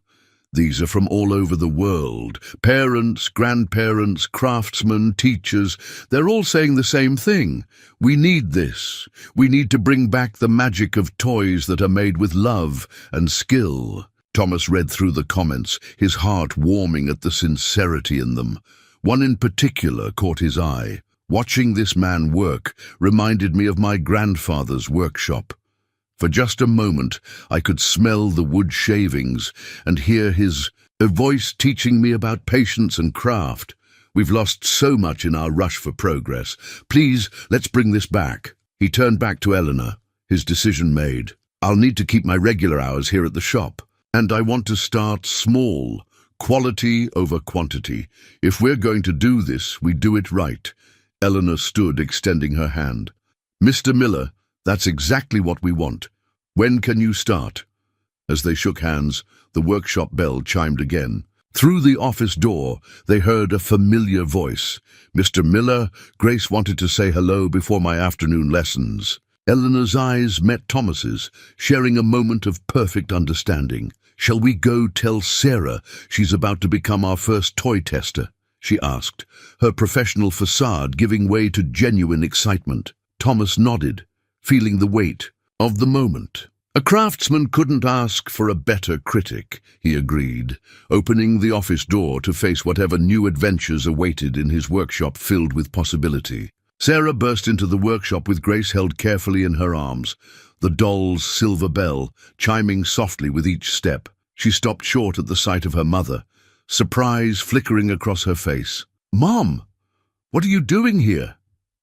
These are from all over the world. Parents, grandparents, craftsmen, teachers, they're all saying the same thing. We need this. We need to bring back the magic of toys that are made with love and skill. Thomas read through the comments, his heart warming at the sincerity in them. One in particular caught his eye. Watching this man work reminded me of my grandfather's workshop. For just a moment, I could smell the wood shavings and hear his voice teaching me about patience and craft. We've lost so much in our rush for progress. Please, let's bring this back. He turned back to Eleanor, his decision made. I'll need to keep my regular hours here at the shop. And I want to start small, quality over quantity. If we're going to do this, we do it right. Eleanor stood, extending her hand. Mr. Miller, that's exactly what we want. When can you start? As they shook hands, the workshop bell chimed again. Through the office door, they heard a familiar voice. Mr. Miller, Grace wanted to say hello before my afternoon lessons. Eleanor's eyes met Thomas's, sharing a moment of perfect understanding. Shall we go tell Sarah she's about to become our first toy tester? She asked, her professional facade giving way to genuine excitement. Thomas nodded, feeling the weight of the moment. A craftsman couldn't ask for a better critic, he agreed, opening the office door to face whatever new adventures awaited in his workshop filled with possibility. Sarah burst into the workshop with Grace held carefully in her arms, the doll's silver bell chiming softly with each step. She stopped short at the sight of her mother, surprise flickering across her face. "Mom, what are you doing here?"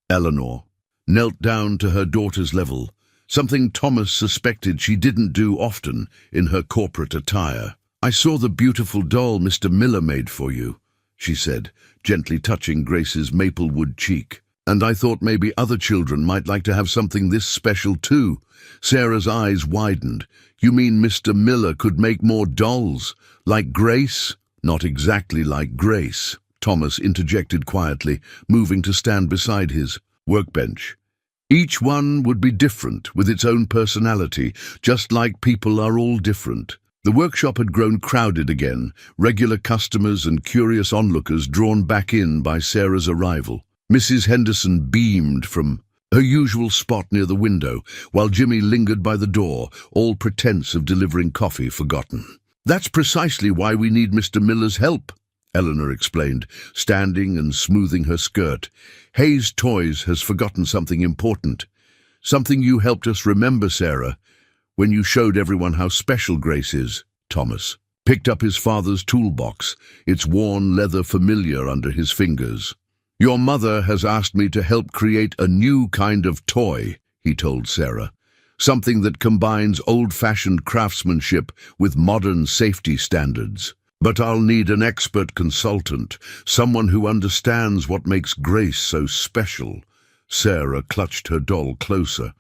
Eleanor knelt down to her daughter's level, something Thomas suspected she didn't do often in her corporate attire. "I saw the beautiful doll Mr. Miller made for you," she said, gently touching Grace's maplewood cheek. "And I thought maybe other children might like to have something this special too." Sarah's eyes widened. "You mean Mr. Miller could make more dolls? Like Grace?" "Not exactly like Grace," Thomas interjected quietly, moving to stand beside his workbench. "Each one would be different, with its own personality, just like people are all different." The workshop had grown crowded again, regular customers and curious onlookers drawn back in by Sarah's arrival. Mrs. Henderson beamed from her usual spot near the window, while Jimmy lingered by the door, all pretense of delivering coffee forgotten. "That's precisely why we need Mr. Miller's help," Eleanor explained, standing and smoothing her skirt. "Hayes Toys has forgotten something important. Something you helped us remember, Sarah, when you showed everyone how special Grace is." Thomas picked up his father's toolbox, its worn leather familiar under his fingers. "Your mother has asked me to help create a new kind of toy," he told Sarah. "Something that combines old-fashioned craftsmanship with modern safety standards. But I'll need an expert consultant, someone who understands what makes Grace so special." Sarah clutched her doll closer.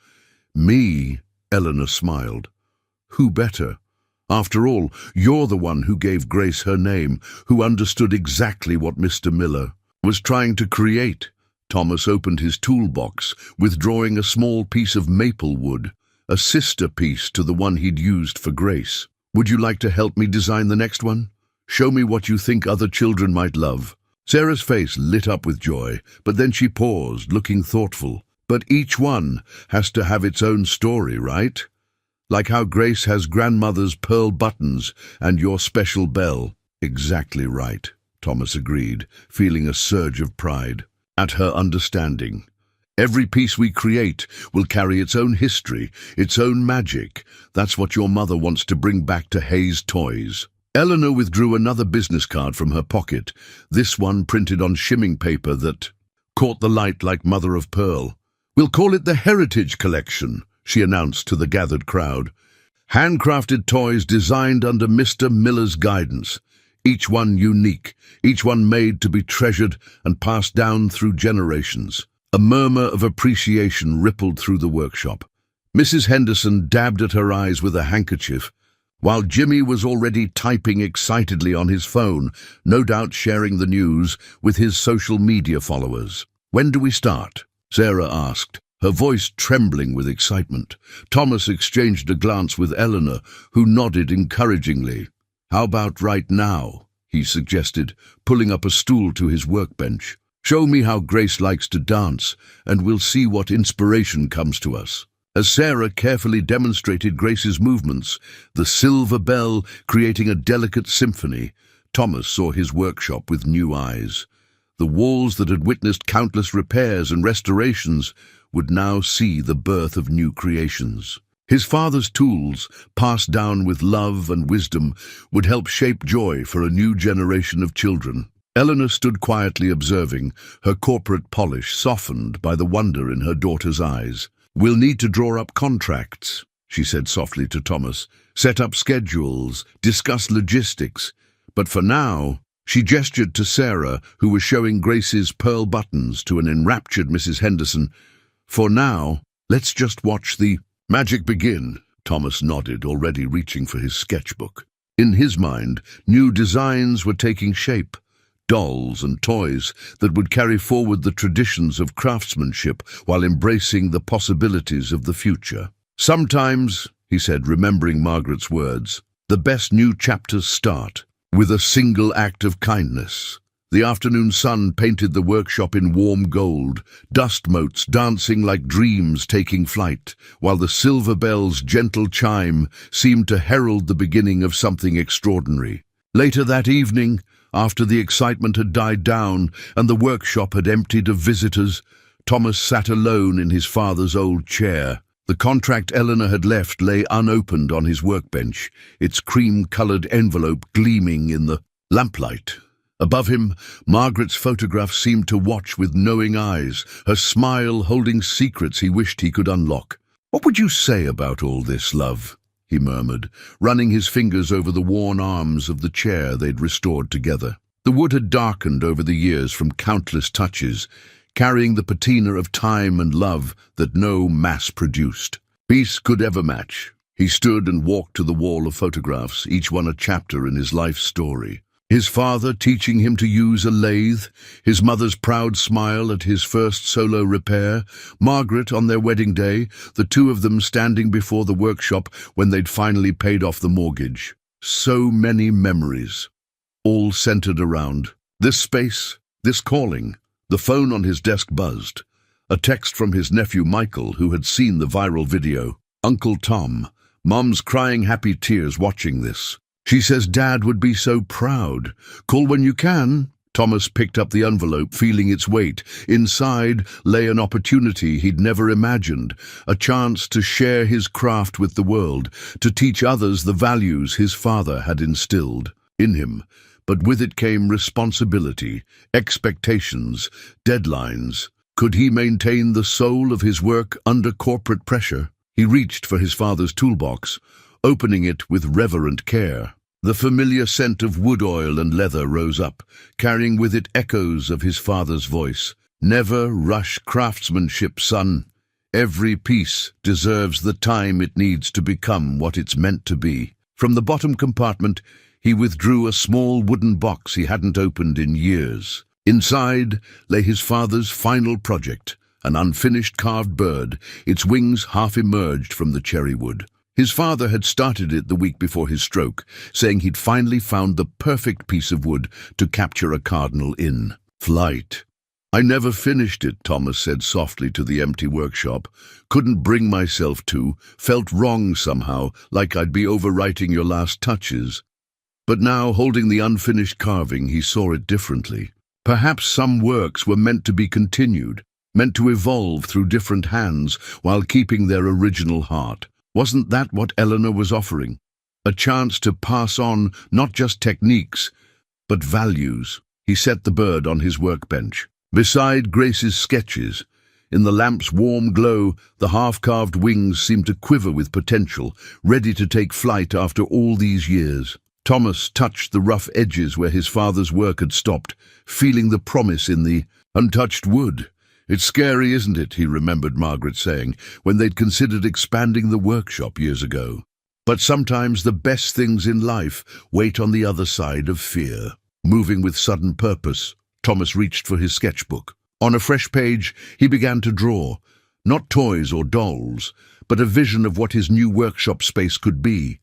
"Me?" Eleanor smiled. "Who better? After all, you're the one who gave Grace her name, who understood exactly what Mr. Miller was trying to create." Thomas opened his toolbox, withdrawing a small piece of maple wood, a sister piece to the one he'd used for Grace. "Would you like to help me design the next one? Show me what you think other children might love." Sarah's face lit up with joy, but then she paused, looking thoughtful. "But each one has to have its own story, right? Like how Grace has grandmother's pearl buttons and your special bell." "Exactly right," Thomas agreed, feeling a surge of pride at her understanding. "Every piece we create will carry its own history, its own magic. That's what your mother wants to bring back to Hayes Toys." Eleanor withdrew another business card from her pocket, this one printed on shimming paper that caught the light like mother of pearl. "We'll call it the Heritage Collection," she announced to the gathered crowd. "Handcrafted toys designed under Mr. Miller's guidance. Each one unique, each one made to be treasured and passed down through generations." A murmur of appreciation rippled through the workshop. Mrs. Henderson dabbed at her eyes with a handkerchief, while Jimmy was already typing excitedly on his phone, no doubt sharing the news with his social media followers. "When do we start?" Sarah asked, her voice trembling with excitement. Thomas exchanged a glance with Eleanor, who nodded encouragingly. "How about right now?" he suggested, pulling up a stool to his workbench. "Show me how Grace likes to dance, and we'll see what inspiration comes to us." As Sarah carefully demonstrated Grace's movements, the silver bell creating a delicate symphony, Thomas saw his workshop with new eyes. The walls that had witnessed countless repairs and restorations would now see the birth of new creations. His father's tools, passed down with love and wisdom, would help shape joy for a new generation of children. Eleanor stood quietly observing, her corporate polish softened by the wonder in her daughter's eyes. "We'll need to draw up contracts," she said softly to Thomas, "set up schedules, discuss logistics. But for now," she gestured to Sarah, who was showing Grace's pearl buttons to an enraptured Mrs. Henderson, "for now, let's just watch the magic begin." Thomas nodded, already reaching for his sketchbook. In his mind, new designs were taking shape, dolls and toys that would carry forward the traditions of craftsmanship while embracing the possibilities of the future. "Sometimes," he said, remembering Margaret's words, "the best new chapters start with a single act of kindness." The afternoon sun painted the workshop in warm gold, dust motes dancing like dreams taking flight, while the silver bell's gentle chime seemed to herald the beginning of something extraordinary. Later that evening, after the excitement had died down and the workshop had emptied of visitors, Thomas sat alone in his father's old chair. The contract Eleanor had left lay unopened on his workbench, its cream-colored envelope gleaming in the lamplight. Above him, Margaret's photograph seemed to watch with knowing eyes, her smile holding secrets he wished he could unlock. "What would you say about all this, love?" he murmured, running his fingers over the worn arms of the chair they'd restored together. The wood had darkened over the years from countless touches, carrying the patina of time and love that no mass produced. Peace could ever match. He stood and walked to the wall of photographs, each one a chapter in his life story. His father teaching him to use a lathe, his mother's proud smile at his first solo repair, Margaret on their wedding day, the two of them standing before the workshop when they'd finally paid off the mortgage. So many memories, all centered around this space, this calling. The phone on his desk buzzed. A text from his nephew Michael, who had seen the viral video. "Uncle Tom, Mom's crying happy tears watching this. She says Dad would be so proud. Call when you can." Thomas picked up the envelope, feeling its weight. Inside lay an opportunity he'd never imagined, a chance to share his craft with the world, to teach others the values his father had instilled in him. But with it came responsibility, expectations, deadlines. Could he maintain the soul of his work under corporate pressure? He reached for his father's toolbox, opening it with reverent care. The familiar scent of wood oil and leather rose up, carrying with it echoes of his father's voice. "Never rush craftsmanship, son. Every piece deserves the time it needs to become what it's meant to be." From the bottom compartment, he withdrew a small wooden box he hadn't opened in years. Inside lay his father's final project, an unfinished carved bird, its wings half emerged from the cherry wood. His father had started it the week before his stroke, saying he'd finally found the perfect piece of wood to capture a cardinal in flight. "I never finished it," Thomas said softly to the empty workshop. "Couldn't bring myself to, felt wrong somehow, like I'd be overwriting your last touches." But now, holding the unfinished carving, he saw it differently. Perhaps some works were meant to be continued, meant to evolve through different hands while keeping their original heart. Wasn't that what Eleanor was offering? A chance to pass on not just techniques, but values. He set the bird on his workbench, beside Grace's sketches. In the lamp's warm glow, the half-carved wings seemed to quiver with potential, ready to take flight after all these years. Thomas touched the rough edges where his father's work had stopped, feeling the promise in the untouched wood. "It's scary, isn't it?" he remembered Margaret saying, when they'd considered expanding the workshop years ago. But sometimes the best things in life wait on the other side of fear. Moving with sudden purpose, Thomas reached for his sketchbook. On a fresh page, he began to draw, not toys or dolls, but a vision of what his new workshop space could be.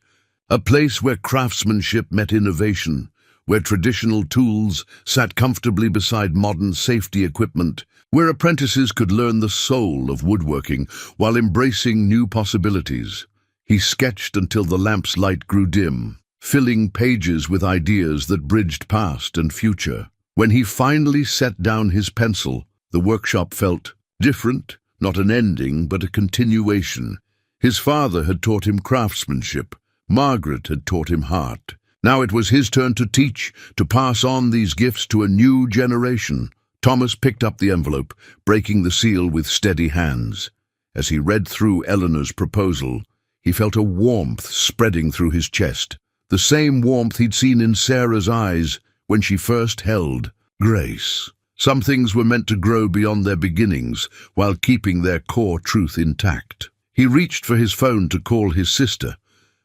A place where craftsmanship met innovation, where traditional tools sat comfortably beside modern safety equipment, where apprentices could learn the soul of woodworking while embracing new possibilities. He sketched until the lamp's light grew dim, filling pages with ideas that bridged past and future. When he finally set down his pencil, the workshop felt different, not an ending, but a continuation. His father had taught him craftsmanship. Margaret had taught him heart. Now it was his turn to teach, to pass on these gifts to a new generation. Thomas picked up the envelope, breaking the seal with steady hands. As he read through Eleanor's proposal, he felt a warmth spreading through his chest, the same warmth he'd seen in Sarah's eyes when she first held Grace. Some things were meant to grow beyond their beginnings while keeping their core truth intact. He reached for his phone to call his sister,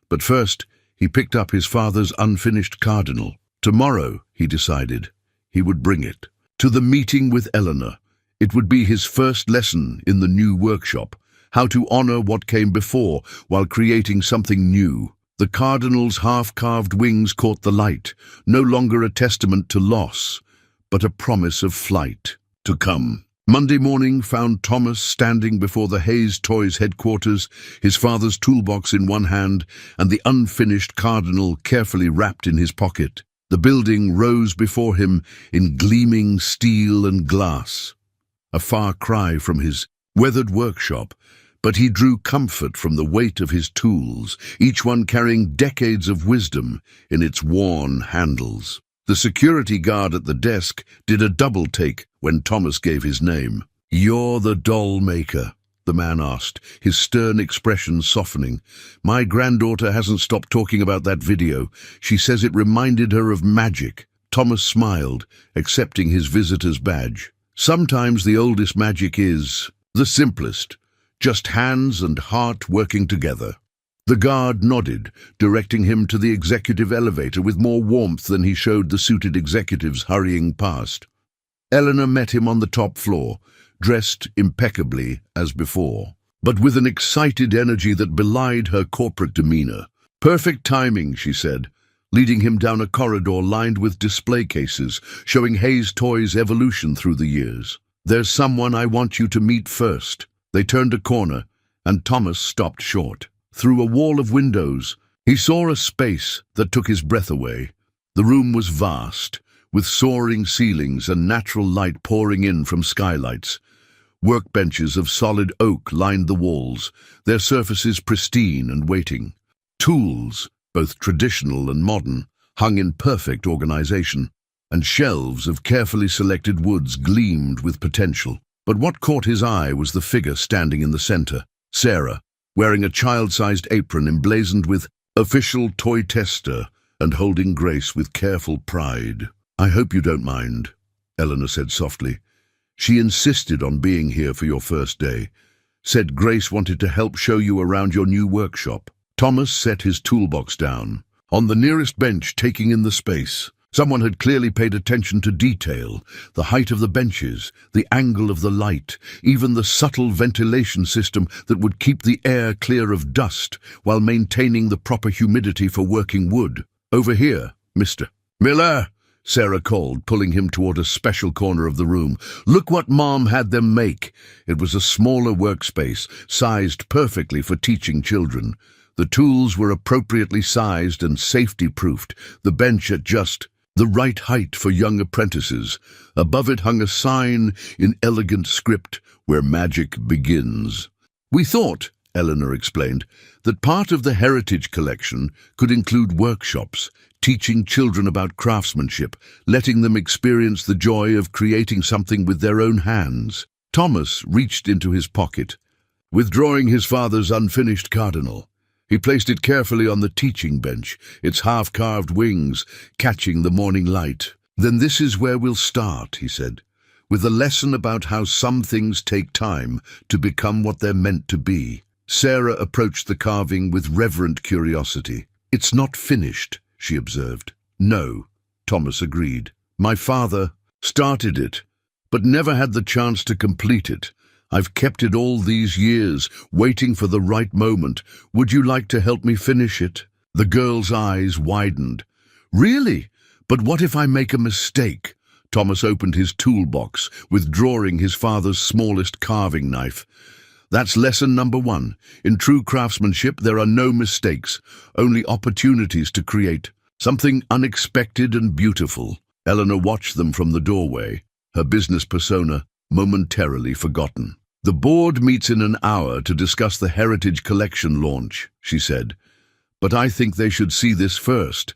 but first he picked up his father's unfinished cardinal. Tomorrow, he decided, he would bring it. To the meeting with Eleanor, it would be his first lesson in the new workshop, how to honor what came before while creating something new. The cardinal's half-carved wings caught the light, no longer a testament to loss, but a promise of flight to come. Monday morning found Thomas standing before the Hayes Toys headquarters, his father's toolbox in one hand and the unfinished cardinal carefully wrapped in his pocket. The building rose before him in gleaming steel and glass, a far cry from his weathered workshop, but he drew comfort from the weight of his tools, each one carrying decades of wisdom in its worn handles. The security guard at the desk did a double take when Thomas gave his name. "You're the doll maker," the man asked, his stern expression softening. "My granddaughter hasn't stopped talking about that video. She says it reminded her of magic." Thomas smiled, accepting his visitor's badge. "Sometimes the oldest magic is the simplest, just hands and heart working together." The guard nodded, directing him to the executive elevator with more warmth than he showed the suited executives hurrying past. Eleanor met him on the top floor, dressed impeccably as before, but with an excited energy that belied her corporate demeanor. "Perfect timing," she said, leading him down a corridor lined with display cases, showing Hayes Toys' evolution through the years. "There's someone I want you to meet first." They turned a corner, and Thomas stopped short. Through a wall of windows, he saw a space that took his breath away. The room was vast, with soaring ceilings and natural light pouring in from skylights. Workbenches of solid oak lined the walls, their surfaces pristine and waiting. Tools, both traditional and modern, hung in perfect organization, and shelves of carefully selected woods gleamed with potential. But what caught his eye was the figure standing in the center, Sarah, wearing a child-sized apron emblazoned with "Official Toy Tester" and holding Grace with careful pride. "I hope you don't mind," Eleanor said softly. "She insisted on being here for your first day. Said Grace wanted to help show you around your new workshop." Thomas set his toolbox down, on the nearest bench taking in the space. Someone had clearly paid attention to detail, the height of the benches, the angle of the light, even the subtle ventilation system that would keep the air clear of dust while maintaining the proper humidity for working wood. "Over here, Mr. Miller," Sarah called, pulling him toward a special corner of the room. "Look what Mom had them make." It was a smaller workspace, sized perfectly for teaching children. The tools were appropriately sized and safety-proofed, the bench at just the right height for young apprentices. Above it hung a sign in elegant script, "Where Magic Begins." "We thought," Eleanor explained, "that part of the Heritage Collection could include workshops, teaching children about craftsmanship, letting them experience the joy of creating something with their own hands." Thomas reached into his pocket, withdrawing his father's unfinished cardinal. He placed it carefully on the teaching bench, its half-carved wings catching the morning light. "Then this is where we'll start," he said, "with a lesson about how some things take time to become what they're meant to be." Sarah approached the carving with reverent curiosity. "It's not finished," she observed. "No," Thomas agreed. "My father started it, but never had the chance to complete it. I've kept it all these years, waiting for the right moment. Would you like to help me finish it?" The girl's eyes widened. Really? But what if I make a mistake? Thomas opened his toolbox, withdrawing his father's smallest carving knife. That's lesson number 1. In true craftsmanship, there are no mistakes, only opportunities to create something unexpected and beautiful. Eleanor watched them from the doorway, her business persona momentarily forgotten. The board meets in an hour to discuss the Heritage Collection launch, she said. But I think they should see this first.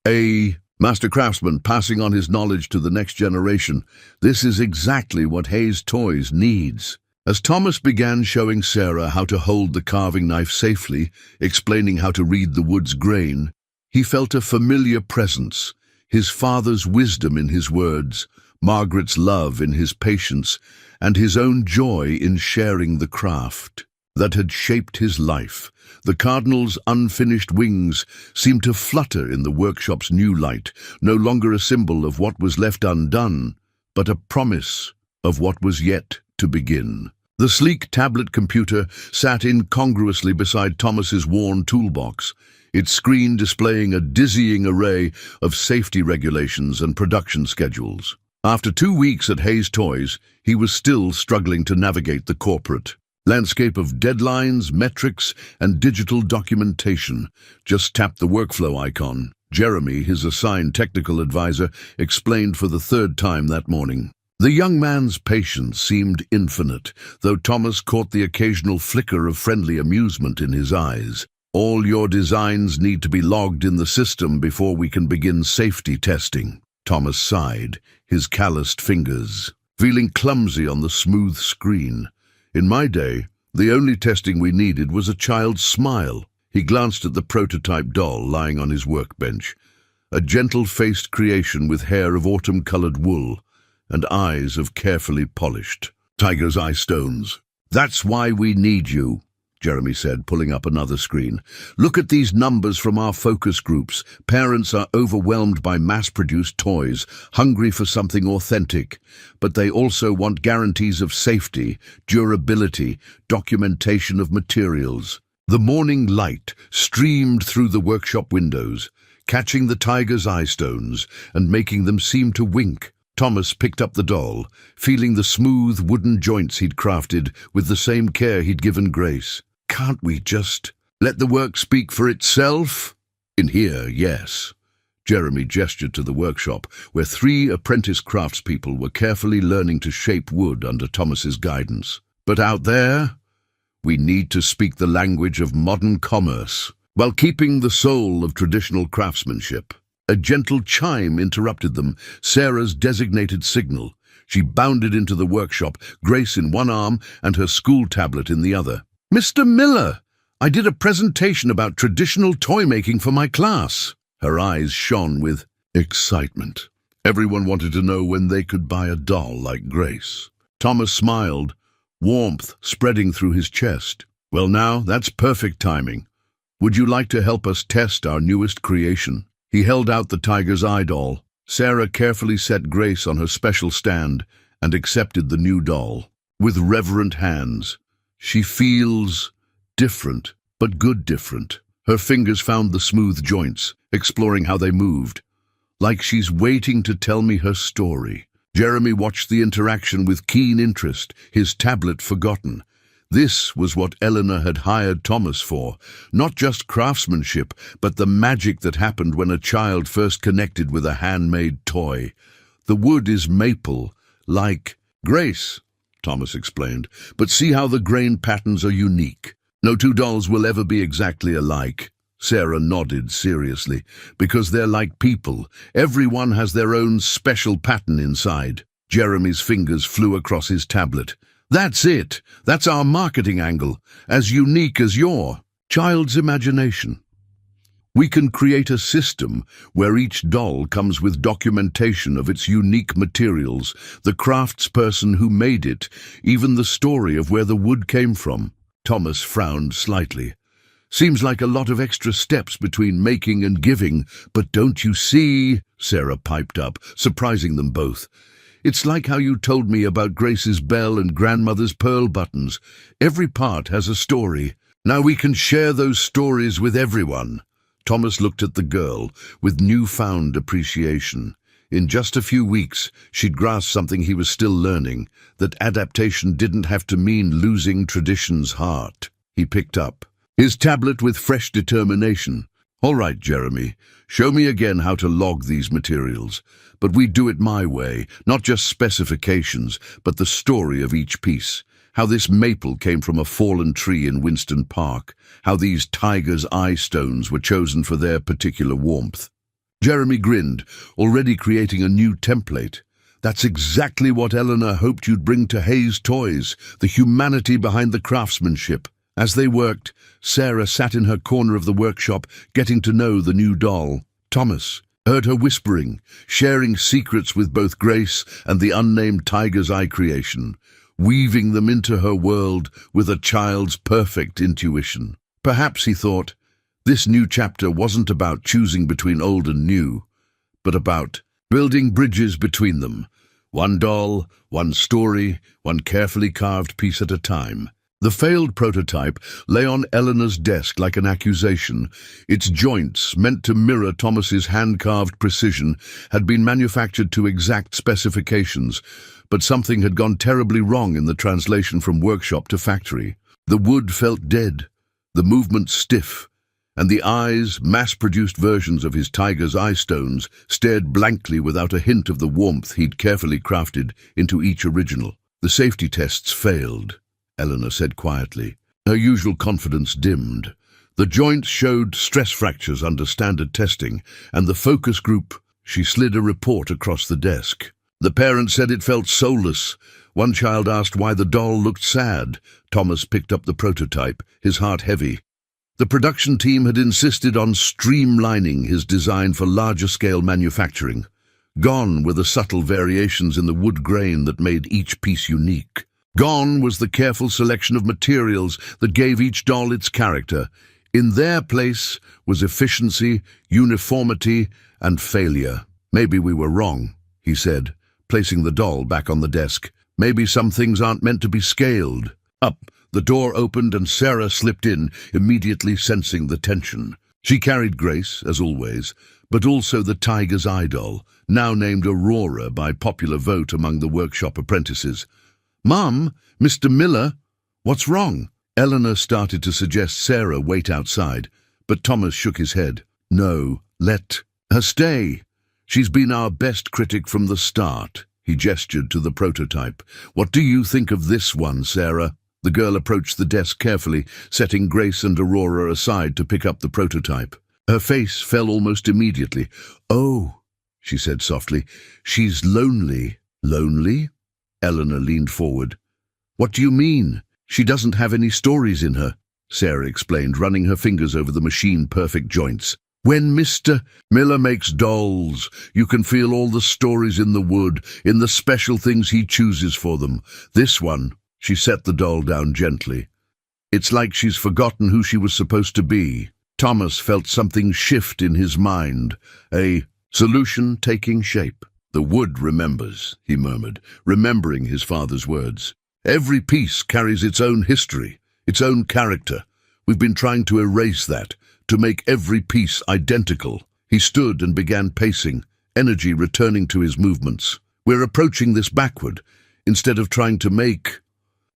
A master craftsman passing on his knowledge to the next generation. This is exactly what Hayes Toys needs. As Thomas began showing Sarah how to hold the carving knife safely, explaining how to read the wood's grain, he felt a familiar presence, his father's wisdom in his words, Margaret's love in his patience, and his own joy in sharing the craft that had shaped his life. The cardinal's unfinished wings seemed to flutter in the workshop's new light, no longer a symbol of what was left undone, but a promise of what was yet to begin. The sleek tablet computer sat incongruously beside Thomas's worn toolbox, its screen displaying a dizzying array of safety regulations and production schedules. After 2 weeks at Hayes Toys, he was still struggling to navigate the corporate landscape of deadlines, metrics, and digital documentation. Just tap the workflow icon. Jeremy, his assigned technical advisor, explained for the 3rd time that morning. The young man's patience seemed infinite, though Thomas caught the occasional flicker of friendly amusement in his eyes. All your designs need to be logged in the system before we can begin safety testing. Thomas sighed, his calloused fingers feeling clumsy on the smooth screen. In my day, the only testing we needed was a child's smile. He glanced at the prototype doll lying on his workbench, a gentle-faced creation with hair of autumn-colored wool and eyes of carefully polished tiger's eye stones. That's why we need you, Jeremy said, pulling up another screen. Look at these numbers from our focus groups. Parents are overwhelmed by mass-produced toys, hungry for something authentic, but they also want guarantees of safety, durability, documentation of materials. The morning light streamed through the workshop windows, catching the tiger's eye stones and making them seem to wink. Thomas picked up the doll, feeling the smooth wooden joints he'd crafted with the same care he'd given Grace. Can't we just let the work speak for itself? In here, yes. Jeremy gestured to the workshop, where 3 apprentice craftspeople were carefully learning to shape wood under Thomas's guidance. But out there, we need to speak the language of modern commerce, while keeping the soul of traditional craftsmanship. A gentle chime interrupted them, Sarah's designated signal. She bounded into the workshop, Grace in one arm and her school tablet in the other. Mr. Miller, I did a presentation about traditional toy-making for my class. Her eyes shone with excitement. Everyone wanted to know when they could buy a doll like Grace. Thomas smiled, warmth spreading through his chest. Well now, that's perfect timing. Would you like to help us test our newest creation? He held out the tiger's eye doll. Sarah carefully set Grace on her special stand and accepted the new doll. With reverent hands, she feels different, but good different. Her fingers found the smooth joints, exploring how they moved. Like she's waiting to tell me her story. Jeremy watched the interaction with keen interest, his tablet forgotten. This was what Eleanor had hired Thomas for, not just craftsmanship, but the magic that happened when a child first connected with a handmade toy. The wood is maple, like Grace, Thomas explained, but see how the grain patterns are unique. No 2 dolls will ever be exactly alike. Sarah nodded seriously, because they're like people. Everyone has their own special pattern inside. Jeremy's fingers flew across his tablet. That's it. That's our marketing angle, as unique as your child's imagination. We can create a system where each doll comes with documentation of its unique materials, the craftsperson who made it, even the story of where the wood came from. Thomas frowned slightly. Seems like a lot of extra steps between making and giving, but don't you see? Sarah piped up, surprising them both. It's like how you told me about Grace's bell and grandmother's pearl buttons. Every part has a story. Now we can share those stories with everyone. Thomas looked at the girl with newfound appreciation. In just a few weeks, she'd grasped something he was still learning, that adaptation didn't have to mean losing tradition's heart. He picked up his tablet with fresh determination. "All right, Jeremy, show me again how to log these materials. But we do it my way, not just specifications, but the story of each piece. How this maple came from a fallen tree in Winston Park. How these tiger's eye stones were chosen for their particular warmth." Jeremy grinned, already creating a new template. "That's exactly what Eleanor hoped you'd bring to Hayes Toys, the humanity behind the craftsmanship." As they worked, Sarah sat in her corner of the workshop, getting to know the new doll. Thomas heard her whispering, sharing secrets with both Grace and the unnamed tiger's eye creation, weaving them into her world with a child's perfect intuition. Perhaps, he thought, this new chapter wasn't about choosing between old and new, but about building bridges between them. One doll, one story, one carefully carved piece at a time. The failed prototype lay on Eleanor's desk like an accusation. Its joints, meant to mirror Thomas's hand-carved precision, had been manufactured to exact specifications, but something had gone terribly wrong in the translation from workshop to factory. The wood felt dead, the movement stiff, and the eyes, mass-produced versions of his tiger's eye stones, stared blankly without a hint of the warmth he'd carefully crafted into each original. "The safety tests failed," Eleanor said quietly. Her usual confidence dimmed. The joints showed stress fractures under standard testing, and the focus group— She slid a report across the desk. The parents said it felt soulless. One child asked why the doll looked sad. Thomas picked up the prototype, his heart heavy. The production team had insisted on streamlining his design for larger-scale manufacturing. Gone were the subtle variations in the wood grain that made each piece unique. Gone was the careful selection of materials that gave each doll its character. In their place was efficiency, uniformity, and failure. "Maybe we were wrong," he said, placing the doll back on the desk. "Maybe some things aren't meant to be scaled." Up, the door opened and Sarah slipped in, immediately sensing the tension. She carried Grace, as always, but also the tiger's eye doll, now named Aurora by popular vote among the workshop apprentices. "Mum, Mr. Miller, what's wrong?" Eleanor started to suggest Sarah wait outside, but Thomas shook his head. "No, let her stay. She's been our best critic from the start." He gestured to the prototype. "What do you think of this one, Sarah?" The girl approached the desk carefully, setting Grace and Aurora aside to pick up the prototype. Her face fell almost immediately. "Oh," she said softly, "she's lonely." "Lonely?" Eleanor leaned forward. "What do you mean? She doesn't have any stories in her," Sarah explained, running her fingers over the machine-perfect joints. "When Mr. Miller makes dolls, you can feel all the stories in the wood, in the special things he chooses for them. This one," she set the doll down gently. "It's like she's forgotten who she was supposed to be." Thomas felt something shift in his mind, a solution taking shape. "The wood remembers," he murmured, remembering his father's words. "Every piece carries its own history, its own character. We've been trying to erase that, to make every piece identical." He stood and began pacing, energy returning to his movements. "We're approaching this backward, instead of trying to make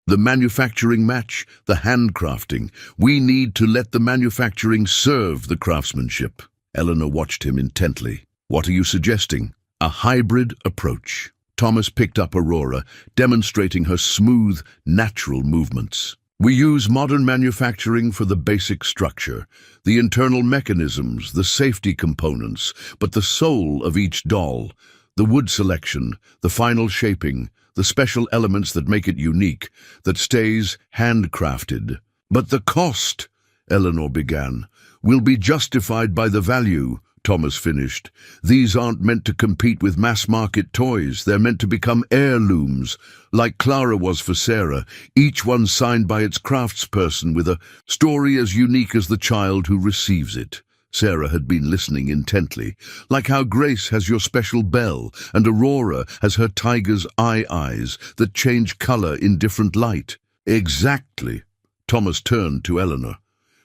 the manufacturing match the handcrafting. We need to let the manufacturing serve the craftsmanship." Eleanor watched him intently. "What are you suggesting?" "A hybrid approach." Thomas picked up Aurora, demonstrating her smooth, natural movements. "We use modern manufacturing for the basic structure, the internal mechanisms, the safety components, but the soul of each doll, the wood selection, the final shaping, the special elements that make it unique, that stays handcrafted." "But the cost," Eleanor began, "will be justified by the value," Thomas finished. "These aren't meant to compete with mass-market toys. They're meant to become heirlooms, like Clara was for Sarah, each one signed by its craftsperson with a story as unique as the child who receives it." Sarah had been listening intently. "Like how Grace has your special bell, and Aurora has her tiger's eye eyes that change color in different light." "Exactly." Thomas turned to Eleanor.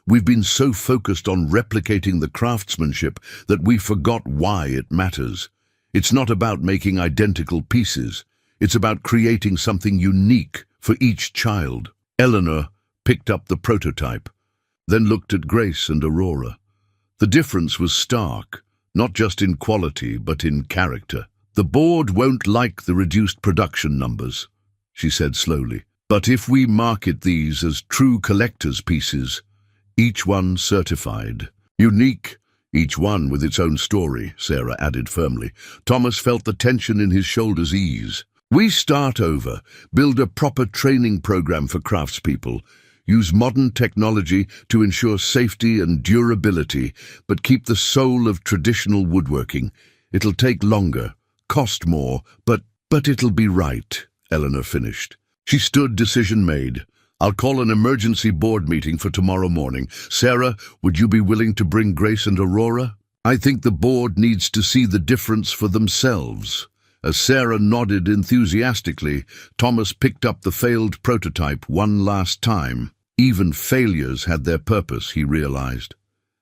We've been so focused on replicating the craftsmanship that we forgot why it matters. It's not about making identical pieces. It's about creating something unique for each child. Eleanor picked up the prototype, then looked at Grace and Aurora. The difference was stark, not just in quality, but in character. "The board won't like the reduced production numbers," she said slowly. "But if we market these as true collector's pieces, each one certified, unique, each one with its own story," Sarah added firmly. Thomas felt the tension in his shoulders ease. "We start over, build a proper training program for craftspeople, use modern technology to ensure safety and durability, but keep the soul of traditional woodworking. It'll take longer, cost more, but it'll be right," Eleanor finished. She stood, decision made. "I'll call an emergency board meeting for tomorrow morning. Sarah, would you be willing to bring Grace and Aurora? I think the board needs to see the difference for themselves." As Sarah nodded enthusiastically, Thomas picked up the failed prototype one last time. Even failures had their purpose, he realized.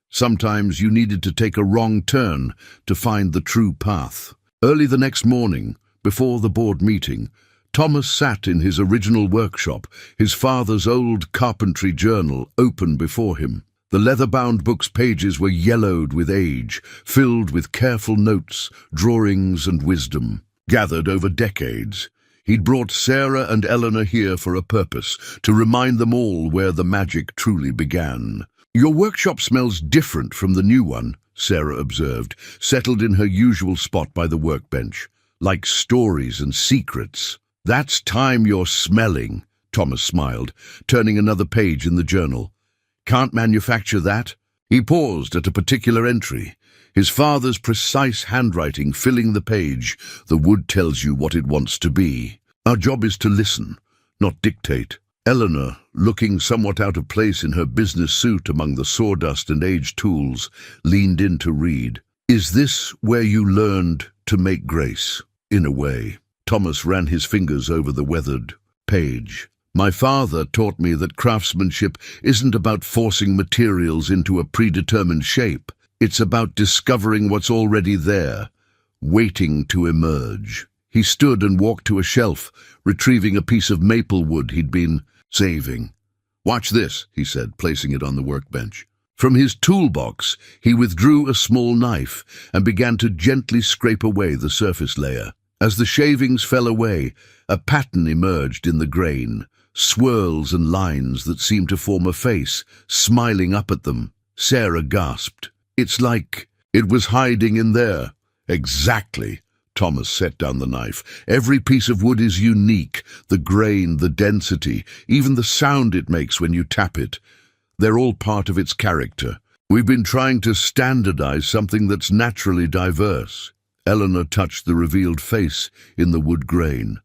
Sometimes you needed to take a wrong turn to find the true path. Early the next morning, before the board meeting, Thomas sat in his original workshop, his father's old carpentry journal open before him. The leather-bound book's pages were yellowed with age, filled with careful notes, drawings and wisdom, gathered over decades. He'd brought Sarah and Eleanor here for a purpose, to remind them all where the magic truly began. "Your workshop smells different from the new one," Sarah observed, settled in her usual spot by the workbench. "Like stories and secrets." "That's time you're smelling," Thomas smiled, turning another page in the journal. "Can't manufacture that?" He paused at a particular entry, his father's precise handwriting filling the page. "The wood tells you what it wants to be. Our job is to listen, not dictate." Eleanor, looking somewhat out of place in her business suit among the sawdust and aged tools, leaned in to read. "Is this where you learned to make grace?" "In a way." Thomas ran his fingers over the weathered page. "My father taught me that craftsmanship isn't about forcing materials into a predetermined shape. It's about discovering what's already there, waiting to emerge." He stood and walked to a shelf, retrieving a piece of maple wood he'd been saving. "Watch this," he said, placing it on the workbench. From his toolbox, he withdrew a small knife and began to gently scrape away the surface layer. As the shavings fell away, a pattern emerged in the grain, swirls and lines that seemed to form a face, smiling up at them. Sarah gasped. "It's like it was hiding in there." "Exactly." Thomas set down the knife. "Every piece of wood is unique, the grain, the density, even the sound it makes when you tap it. They're all part of its character. We've been trying to standardize something that's naturally diverse." Eleanor touched the revealed face in the wood grain.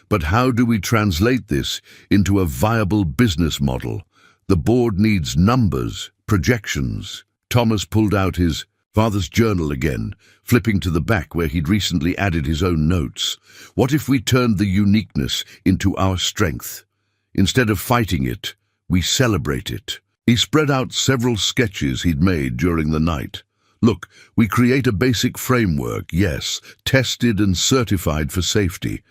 "But how do we translate this into a viable business model? The board needs numbers, projections." Thomas pulled out his father's journal again, flipping to the back where he'd recently added his own notes. "What if we turned the uniqueness into our strength? Instead of fighting it, we celebrate it." He spread out several sketches he'd made during the night. "Look, we create a basic framework, yes, tested and certified for safety.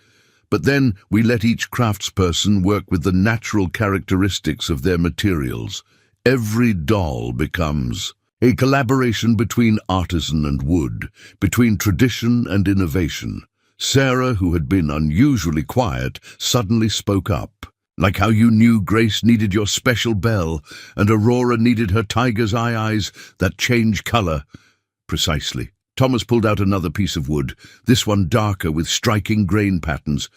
But then we let each craftsperson work with the natural characteristics of their materials. Every doll becomes a collaboration between artisan and wood, between tradition and innovation." Sarah, who had been unusually quiet, suddenly spoke up. "Like how you knew Grace needed your special bell and Aurora needed her tiger's eyes that change color." "Precisely." Thomas pulled out another piece of wood, this one darker with striking grain patterns.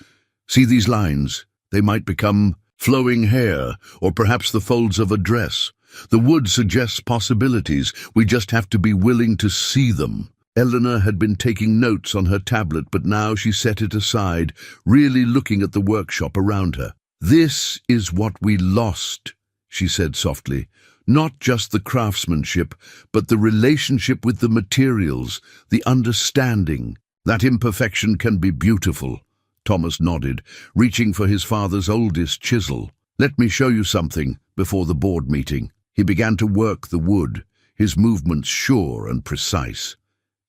"See these lines? They might become flowing hair, or perhaps the folds of a dress. The wood suggests possibilities. We just have to be willing to see them." Eleanor had been taking notes on her tablet, but now she set it aside, really looking at the workshop around her. "This is what we lost," she said softly. "Not just the craftsmanship, but the relationship with the materials, the understanding. That imperfection can be beautiful." Thomas nodded, reaching for his father's oldest chisel. "Let me show you something before the board meeting." He began to work the wood, his movements sure and precise.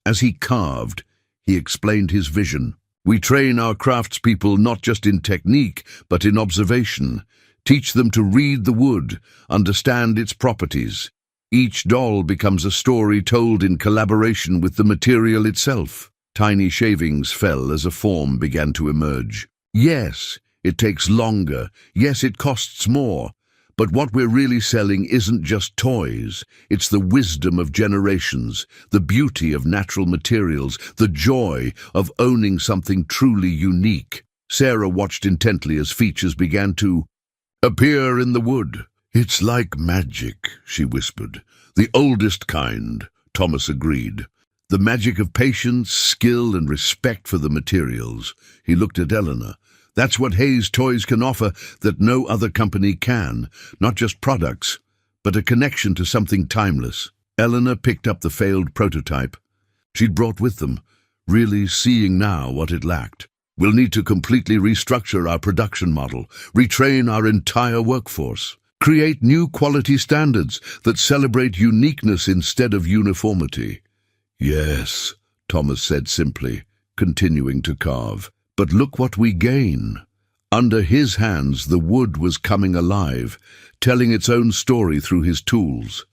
As he carved, he explained his vision. We train our craftspeople not just in technique, but in observation. Teach them to read the wood, understand its properties. Each doll becomes a story told in collaboration with the material itself. Tiny shavings fell as a form began to emerge. Yes, it takes longer. Yes, it costs more. But what we're really selling isn't just toys. It's the wisdom of generations, the beauty of natural materials, the joy of owning something truly unique. Sarah watched intently as features began to appear in the wood. It's like magic, she whispered. The oldest kind, Thomas agreed. The magic of patience, skill, and respect for the materials. He looked at Eleanor. That's what Hayes Toys can offer that no other company can. Not just products, but a connection to something timeless. Eleanor picked up the failed prototype she'd brought with them, really seeing now what it lacked. We'll need to completely restructure our production model, retrain our entire workforce, create new quality standards that celebrate uniqueness instead of uniformity. Yes, Thomas said simply, continuing to carve. But look what we gain. Under his hands, the wood was coming alive, telling its own story through his tools.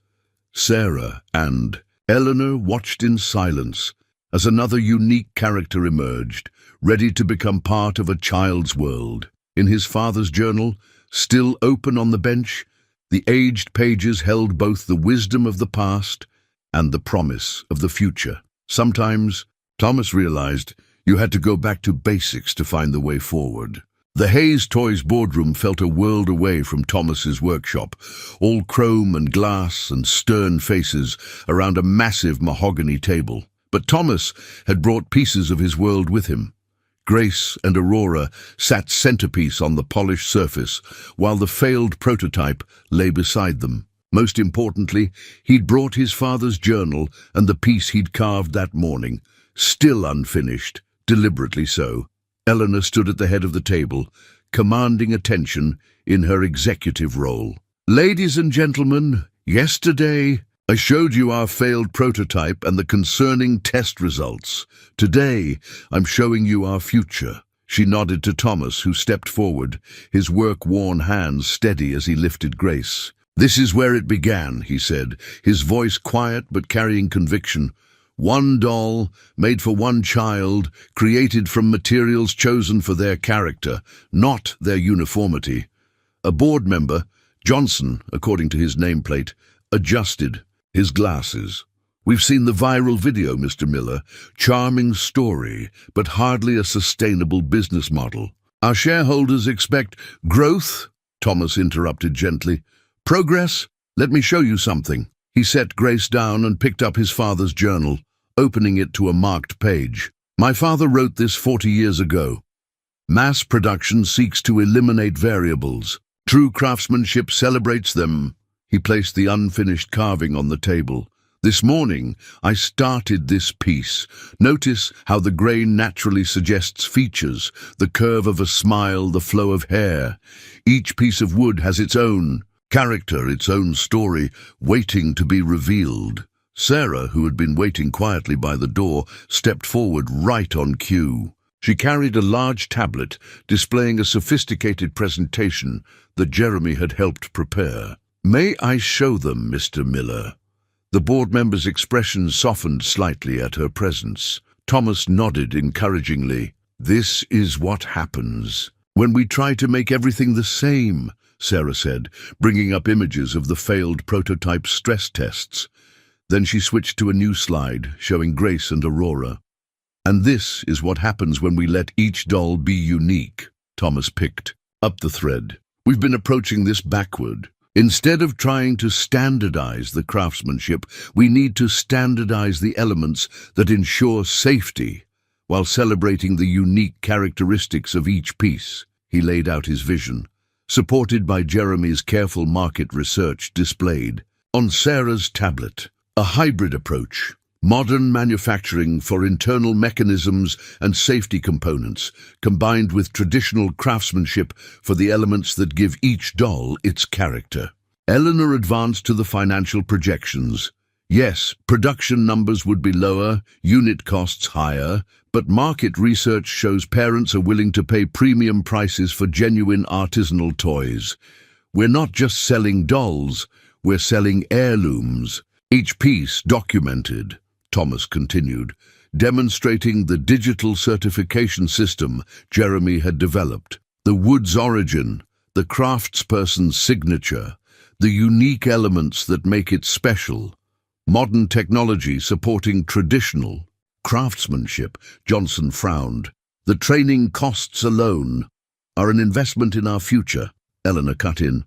Sarah and Eleanor watched in silence as another unique character emerged, ready to become part of a child's world. In his father's journal, still open on the bench, the aged pages held both the wisdom of the past and the promise of the future. Sometimes, Thomas realized, you had to go back to basics to find the way forward. The Hayes Toys boardroom felt a world away from Thomas's workshop, all chrome and glass and stern faces around a massive mahogany table. But Thomas had brought pieces of his world with him. Grace and Aurora sat centerpiece on the polished surface, while the failed prototype lay beside them. Most importantly, he'd brought his father's journal and the piece he'd carved that morning, still unfinished. Deliberately so. Eleanor stood at the head of the table, commanding attention in her executive role. Ladies and gentlemen, yesterday I showed you our failed prototype and the concerning test results. Today I'm showing you our future. She nodded to Thomas, who stepped forward, his work-worn hands steady as he lifted Grace. This is where it began, he said, his voice quiet but carrying conviction. One doll, made for one child, created from materials chosen for their character, not their uniformity. A board member, Johnson, according to his nameplate, adjusted his glasses. We've seen the viral video, Mr. Miller. Charming story, but hardly a sustainable business model. Our shareholders expect growth, Thomas interrupted gently. Progress? Let me show you something. He set Grace down and picked up his father's journal, opening it to a marked page. My father wrote this 40 years ago. Mass production seeks to eliminate variables. True craftsmanship celebrates them. He placed the unfinished carving on the table. This morning, I started this piece. Notice how the grain naturally suggests features, the curve of a smile, the flow of hair. Each piece of wood has its own character, its own story, waiting to be revealed. Sarah, who had been waiting quietly by the door, stepped forward right on cue. She carried a large tablet, displaying a sophisticated presentation that Jeremy had helped prepare. May I show them, Mr. Miller? The board member's expression softened slightly at her presence. Thomas nodded encouragingly. This is what happens when we try to make everything the same, Sarah said, bringing up images of the failed prototype stress tests. Then she switched to a new slide, showing Grace and Aurora. And this is what happens when we let each doll be unique. Thomas picked up the thread. We've been approaching this backward. Instead of trying to standardize the craftsmanship, we need to standardize the elements that ensure safety, while celebrating the unique characteristics of each piece. He laid out his vision, supported by Jeremy's careful market research displayed on Sarah's tablet. A hybrid approach, modern manufacturing for internal mechanisms and safety components, combined with traditional craftsmanship for the elements that give each doll its character. Eleanor advanced to the financial projections. Yes, production numbers would be lower, unit costs higher, but market research shows parents are willing to pay premium prices for genuine artisanal toys. We're not just selling dolls, we're selling heirlooms. Each piece documented, Thomas continued, demonstrating the digital certification system Jeremy had developed. The wood's origin, the craftsperson's signature, the unique elements that make it special. Modern technology supporting traditional craftsmanship, Johnson frowned. The training costs alone are an investment in our future, Eleanor cut in.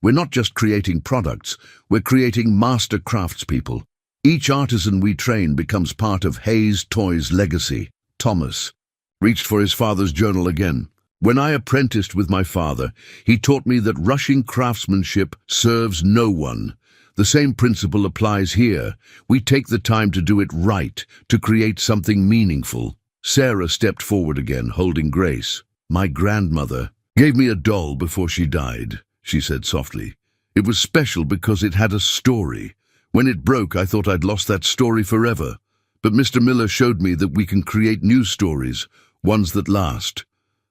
We're not just creating products, we're creating master craftspeople. Each artisan we train becomes part of Hayes Toys' legacy. Thomas reached for his father's journal again. When I apprenticed with my father, he taught me that rushing craftsmanship serves no one. The same principle applies here. We take the time to do it right, to create something meaningful. Sarah stepped forward again, holding Grace. My grandmother gave me a doll before she died, she said softly. It was special because it had a story. When it broke, I thought I'd lost that story forever. But Mr. Miller showed me that we can create new stories, ones that last.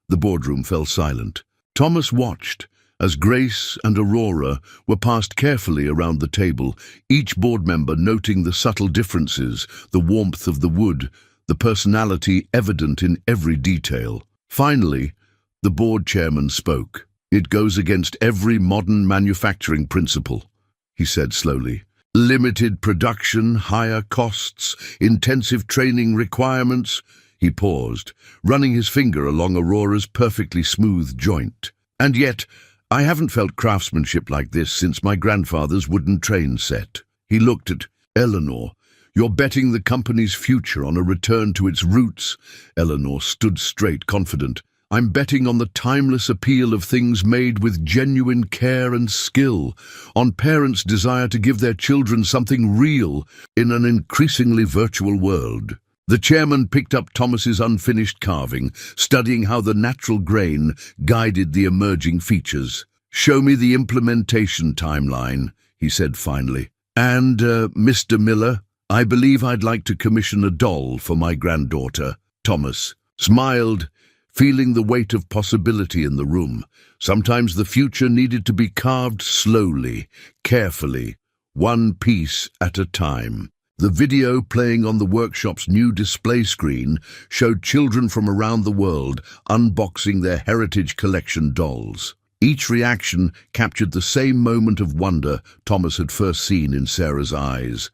The boardroom fell silent. Thomas watched as Grace and Aurora were passed carefully around the table, each board member noting the subtle differences, the warmth of the wood, the personality evident in every detail. Finally, the board chairman spoke. It goes against every modern manufacturing principle, he said slowly. Limited production, higher costs, intensive training requirements. He paused, running his finger along Aurora's perfectly smooth joint. And yet, I haven't felt craftsmanship like this since my grandfather's wooden train set. He looked at Eleanor. You're betting the company's future on a return to its roots. Eleanor stood straight, confident. I'm betting on the timeless appeal of things made with genuine care and skill, on parents' desire to give their children something real in an increasingly virtual world. The chairman picked up Thomas's unfinished carving, studying how the natural grain guided the emerging features. Show me the implementation timeline, he said finally. And, Mr. Miller, I believe I'd like to commission a doll for my granddaughter. Thomas smiled, feeling the weight of possibility in the room. Sometimes the future needed to be carved slowly, carefully, one piece at a time. The video playing on the workshop's new display screen showed children from around the world unboxing their Heritage Collection dolls. Each reaction captured the same moment of wonder Thomas had first seen in Sarah's eyes.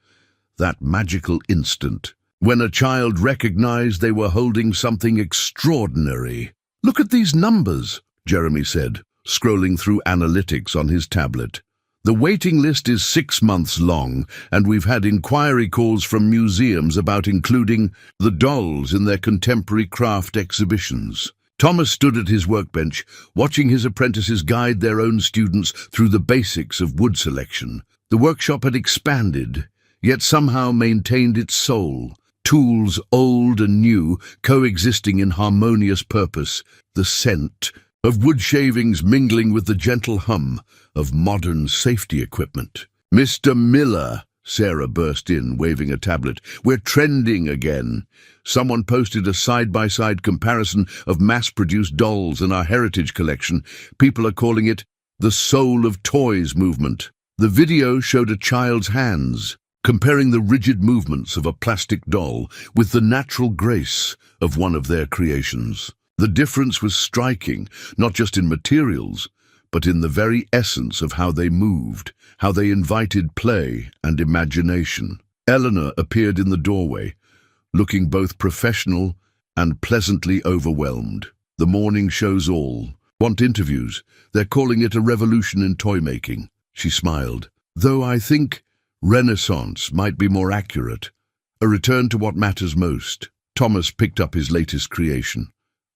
That magical instant, when a child recognized they were holding something extraordinary. Look at these numbers, Jeremy said, scrolling through analytics on his tablet. The waiting list is 6 months long, and we've had inquiry calls from museums about including the dolls in their contemporary craft exhibitions. Thomas stood at his workbench, watching his apprentices guide their own students through the basics of wood selection. The workshop had expanded, yet somehow maintained its soul. Tools old and new coexisting in harmonious purpose, the scent of wood shavings mingling with the gentle hum of modern safety equipment. Mr. Miller, Sarah burst in, waving a tablet. We're trending again. Someone posted a side-by-side comparison of mass-produced dolls in our Heritage Collection. People are calling it the Soul of Toys movement. The video showed a child's hands, comparing the rigid movements of a plastic doll with the natural grace of one of their creations. The difference was striking, not just in materials, but in the very essence of how they moved, how they invited play and imagination. Eleanor appeared in the doorway, looking both professional and pleasantly overwhelmed. The morning shows all. Want interviews? They're calling it a revolution in toy-making. She smiled. Though I think Renaissance might be more accurate. A return to what matters most. Thomas picked up his latest creation.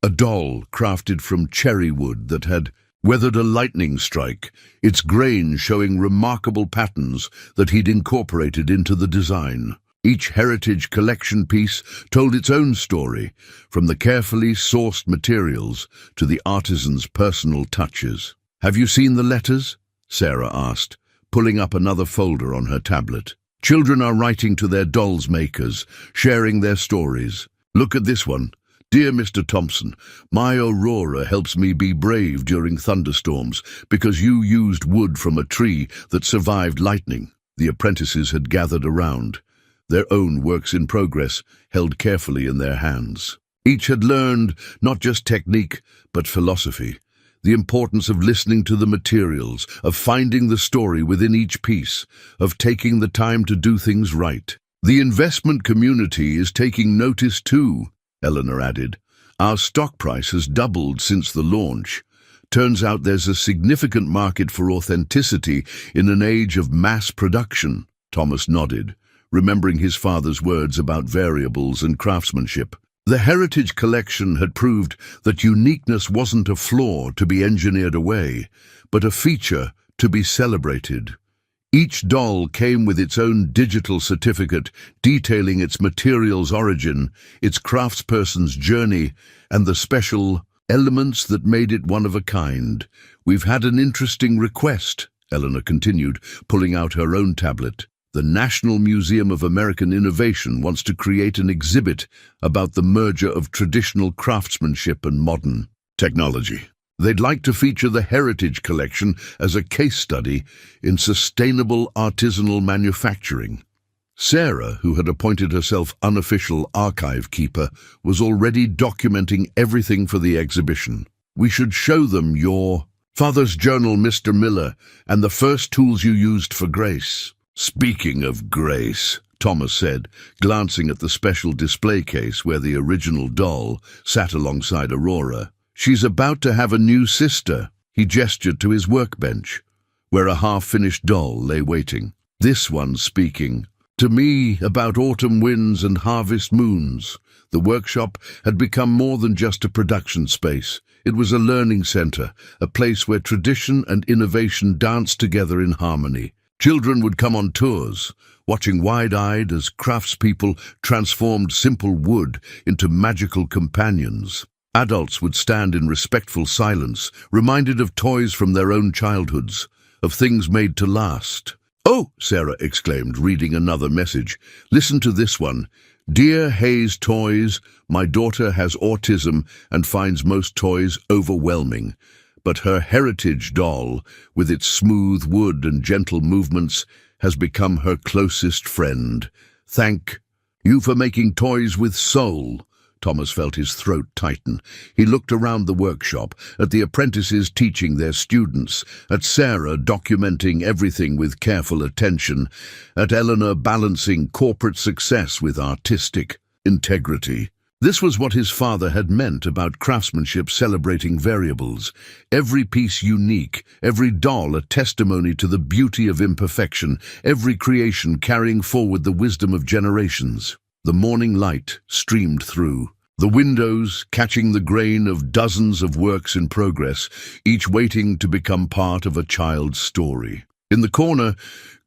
A doll crafted from cherry wood that had weathered a lightning strike, its grain showing remarkable patterns that he'd incorporated into the design. Each Heritage Collection piece told its own story, from the carefully sourced materials to the artisan's personal touches. Have you seen the letters? Sarah asked. pulling up another folder on her tablet. Children are writing to their dolls makers, sharing their stories. Look at this one. Dear Mr. Thompson, my Aurora helps me be brave during thunderstorms because you used wood from a tree that survived lightning. The apprentices had gathered around, their own works in progress held carefully in their hands. Each had learned not just technique, but philosophy, the importance of listening to the materials, of finding the story within each piece, of taking the time to do things right. The investment community is taking notice too, Eleanor added. Our stock price has doubled since the launch. Turns out there's a significant market for authenticity in an age of mass production. Thomas nodded, remembering his father's words about variables and craftsmanship. The Heritage Collection had proved that uniqueness wasn't a flaw to be engineered away, but a feature to be celebrated. Each doll came with its own digital certificate detailing its material's origin, its craftsperson's journey, and the special elements that made it one of a kind. We've had an interesting request, Eleanor continued, pulling out her own tablet. The National Museum of American Innovation wants to create an exhibit about the merger of traditional craftsmanship and modern technology. They'd like to feature the Heritage Collection as a case study in sustainable artisanal manufacturing. Sarah, who had appointed herself unofficial archive keeper, was already documenting everything for the exhibition. We should show them your father's journal, Mr. Miller, and the first tools you used for Grace. Speaking of Grace, Thomas said, glancing at the special display case where the original doll sat alongside Aurora. She's about to have a new sister. He gestured to his workbench, where a half-finished doll lay waiting. This one speaking to me about autumn winds and harvest moons. The workshop had become more than just a production space. It was a learning center, a place where tradition and innovation danced together in harmony. Children would come on tours, watching wide-eyed as craftspeople transformed simple wood into magical companions. Adults would stand in respectful silence, reminded of toys from their own childhoods, of things made to last. "Oh!" Sarah exclaimed, reading another message. "Listen to this one. Dear Hayes Toys, my daughter has autism and finds most toys overwhelming. But her Heritage doll, with its smooth wood and gentle movements, has become her closest friend. Thank you for making toys with soul." Thomas felt his throat tighten. He looked around the workshop, at the apprentices teaching their students, at Sarah documenting everything with careful attention, at Eleanor balancing corporate success with artistic integrity. This was what his father had meant about craftsmanship celebrating variables. Every piece unique, every doll a testimony to the beauty of imperfection, every creation carrying forward the wisdom of generations. The morning light streamed through the windows, catching the grain of dozens of works in progress, each waiting to become part of a child's story. In the corner,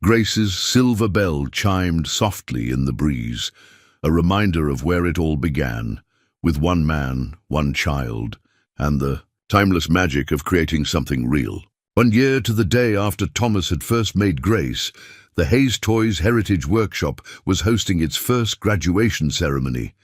Grace's silver bell chimed softly in the breeze, a reminder of where it all began, with one man, one child, and the timeless magic of creating something real. 1 year to the day after Thomas had first made Grace, the Hayes Toys Heritage Workshop was hosting its first graduation ceremony.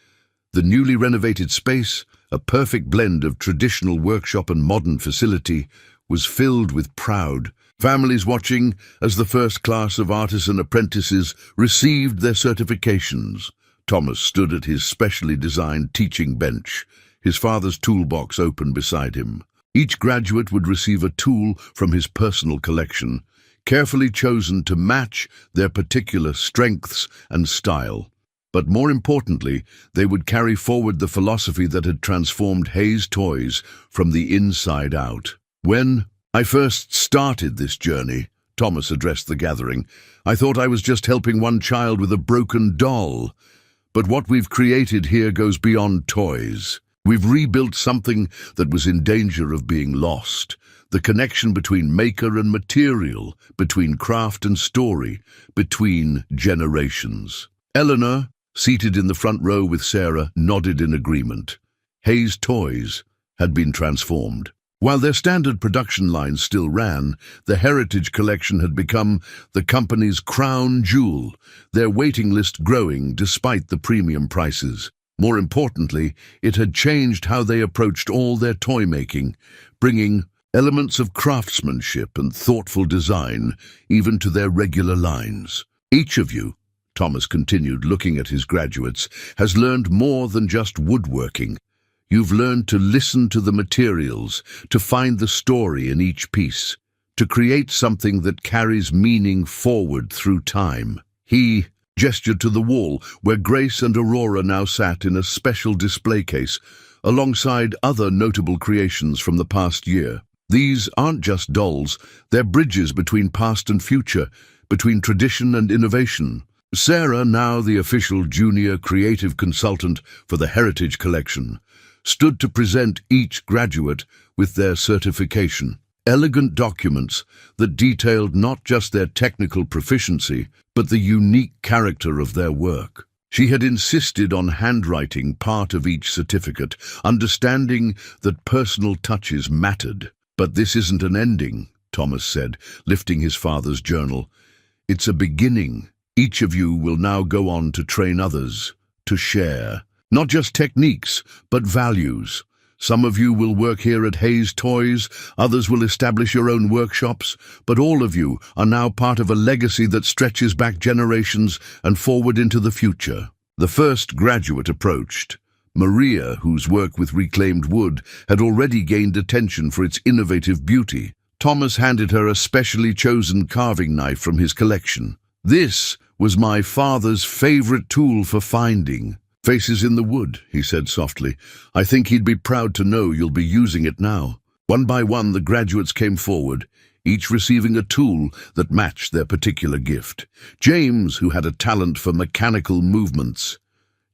The newly renovated space, a perfect blend of traditional workshop and modern facility, was filled with proud families watching as the first class of artisan apprentices received their certifications. Thomas stood at his specially designed teaching bench, his father's toolbox open beside him. Each graduate would receive a tool from his personal collection, carefully chosen to match their particular strengths and style. But more importantly, they would carry forward the philosophy that had transformed Hayes Toys from the inside out. "When I first started this journey," Thomas addressed the gathering, "I thought I was just helping one child with a broken doll. But what we've created here goes beyond toys. We've rebuilt something that was in danger of being lost. The connection between maker and material, between craft and story, between generations." Eleanor, seated in the front row with Sarah, nodded in agreement. Hayes Toys had been transformed. While their standard production lines still ran, the Heritage Collection had become the company's crown jewel, their waiting list growing despite the premium prices. More importantly, it had changed how they approached all their toy making, bringing elements of craftsmanship and thoughtful design even to their regular lines. Each of you, Thomas continued, looking at his graduates, has learned more than just woodworking. You've learned to listen to the materials, to find the story in each piece, to create something that carries meaning forward through time. He gestured to the wall, where Grace and Aurora now sat in a special display case, alongside other notable creations from the past year. These aren't just dolls, they're bridges between past and future, between tradition and innovation. Sarah, now the official junior creative consultant for the Heritage Collection, stood to present each graduate with their certification. Elegant documents that detailed not just their technical proficiency, but the unique character of their work. She had insisted on handwriting part of each certificate, understanding that personal touches mattered. "But this isn't an ending," Thomas said, lifting his father's journal. "It's a beginning. Each of you will now go on to train others, to share. Not just techniques, but values. Some of you will work here at Hayes Toys, others will establish your own workshops, but all of you are now part of a legacy that stretches back generations and forward into the future." The first graduate approached. Maria, whose work with reclaimed wood had already gained attention for its innovative beauty. Thomas handed her a specially chosen carving knife from his collection. "This was my father's favorite tool for finding faces in the wood," he said softly. "I think he'd be proud to know you'll be using it now." One by one, the graduates came forward, each receiving a tool that matched their particular gift. James, who had a talent for mechanical movements.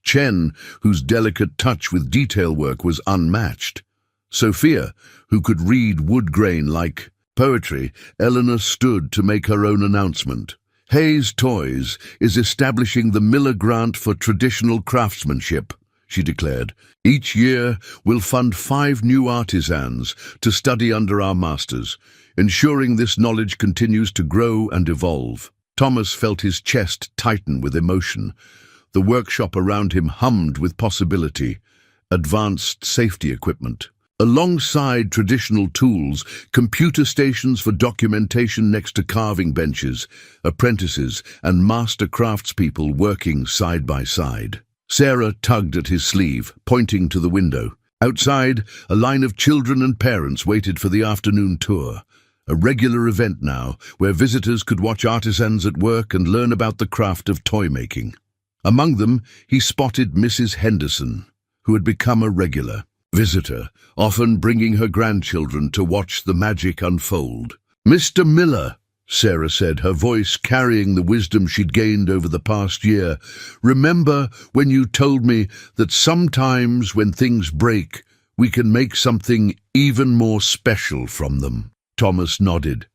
Chen, whose delicate touch with detail work was unmatched. Sophia, who could read wood grain like poetry. Eleanor stood to make her own announcement. "Hayes Toys is establishing the Miller Grant for Traditional Craftsmanship," she declared. "Each year we'll fund 5 new artisans to study under our masters, ensuring this knowledge continues to grow and evolve." Thomas felt his chest tighten with emotion. The workshop around him hummed with possibility. Advanced safety equipment. Alongside traditional tools, computer stations for documentation next to carving benches, apprentices and master craftspeople working side by side. Sarah tugged at his sleeve, pointing to the window. Outside, a line of children and parents waited for the afternoon tour. A regular event now, where visitors could watch artisans at work and learn about the craft of toy making. Among them, he spotted Mrs. Henderson, who had become a regular visitor, often bringing her grandchildren to watch the magic unfold. "Mr. Miller," Sarah said, her voice carrying the wisdom she'd gained over the past year, "remember when you told me that sometimes when things break, we can make something even more special from them?" Thomas nodded,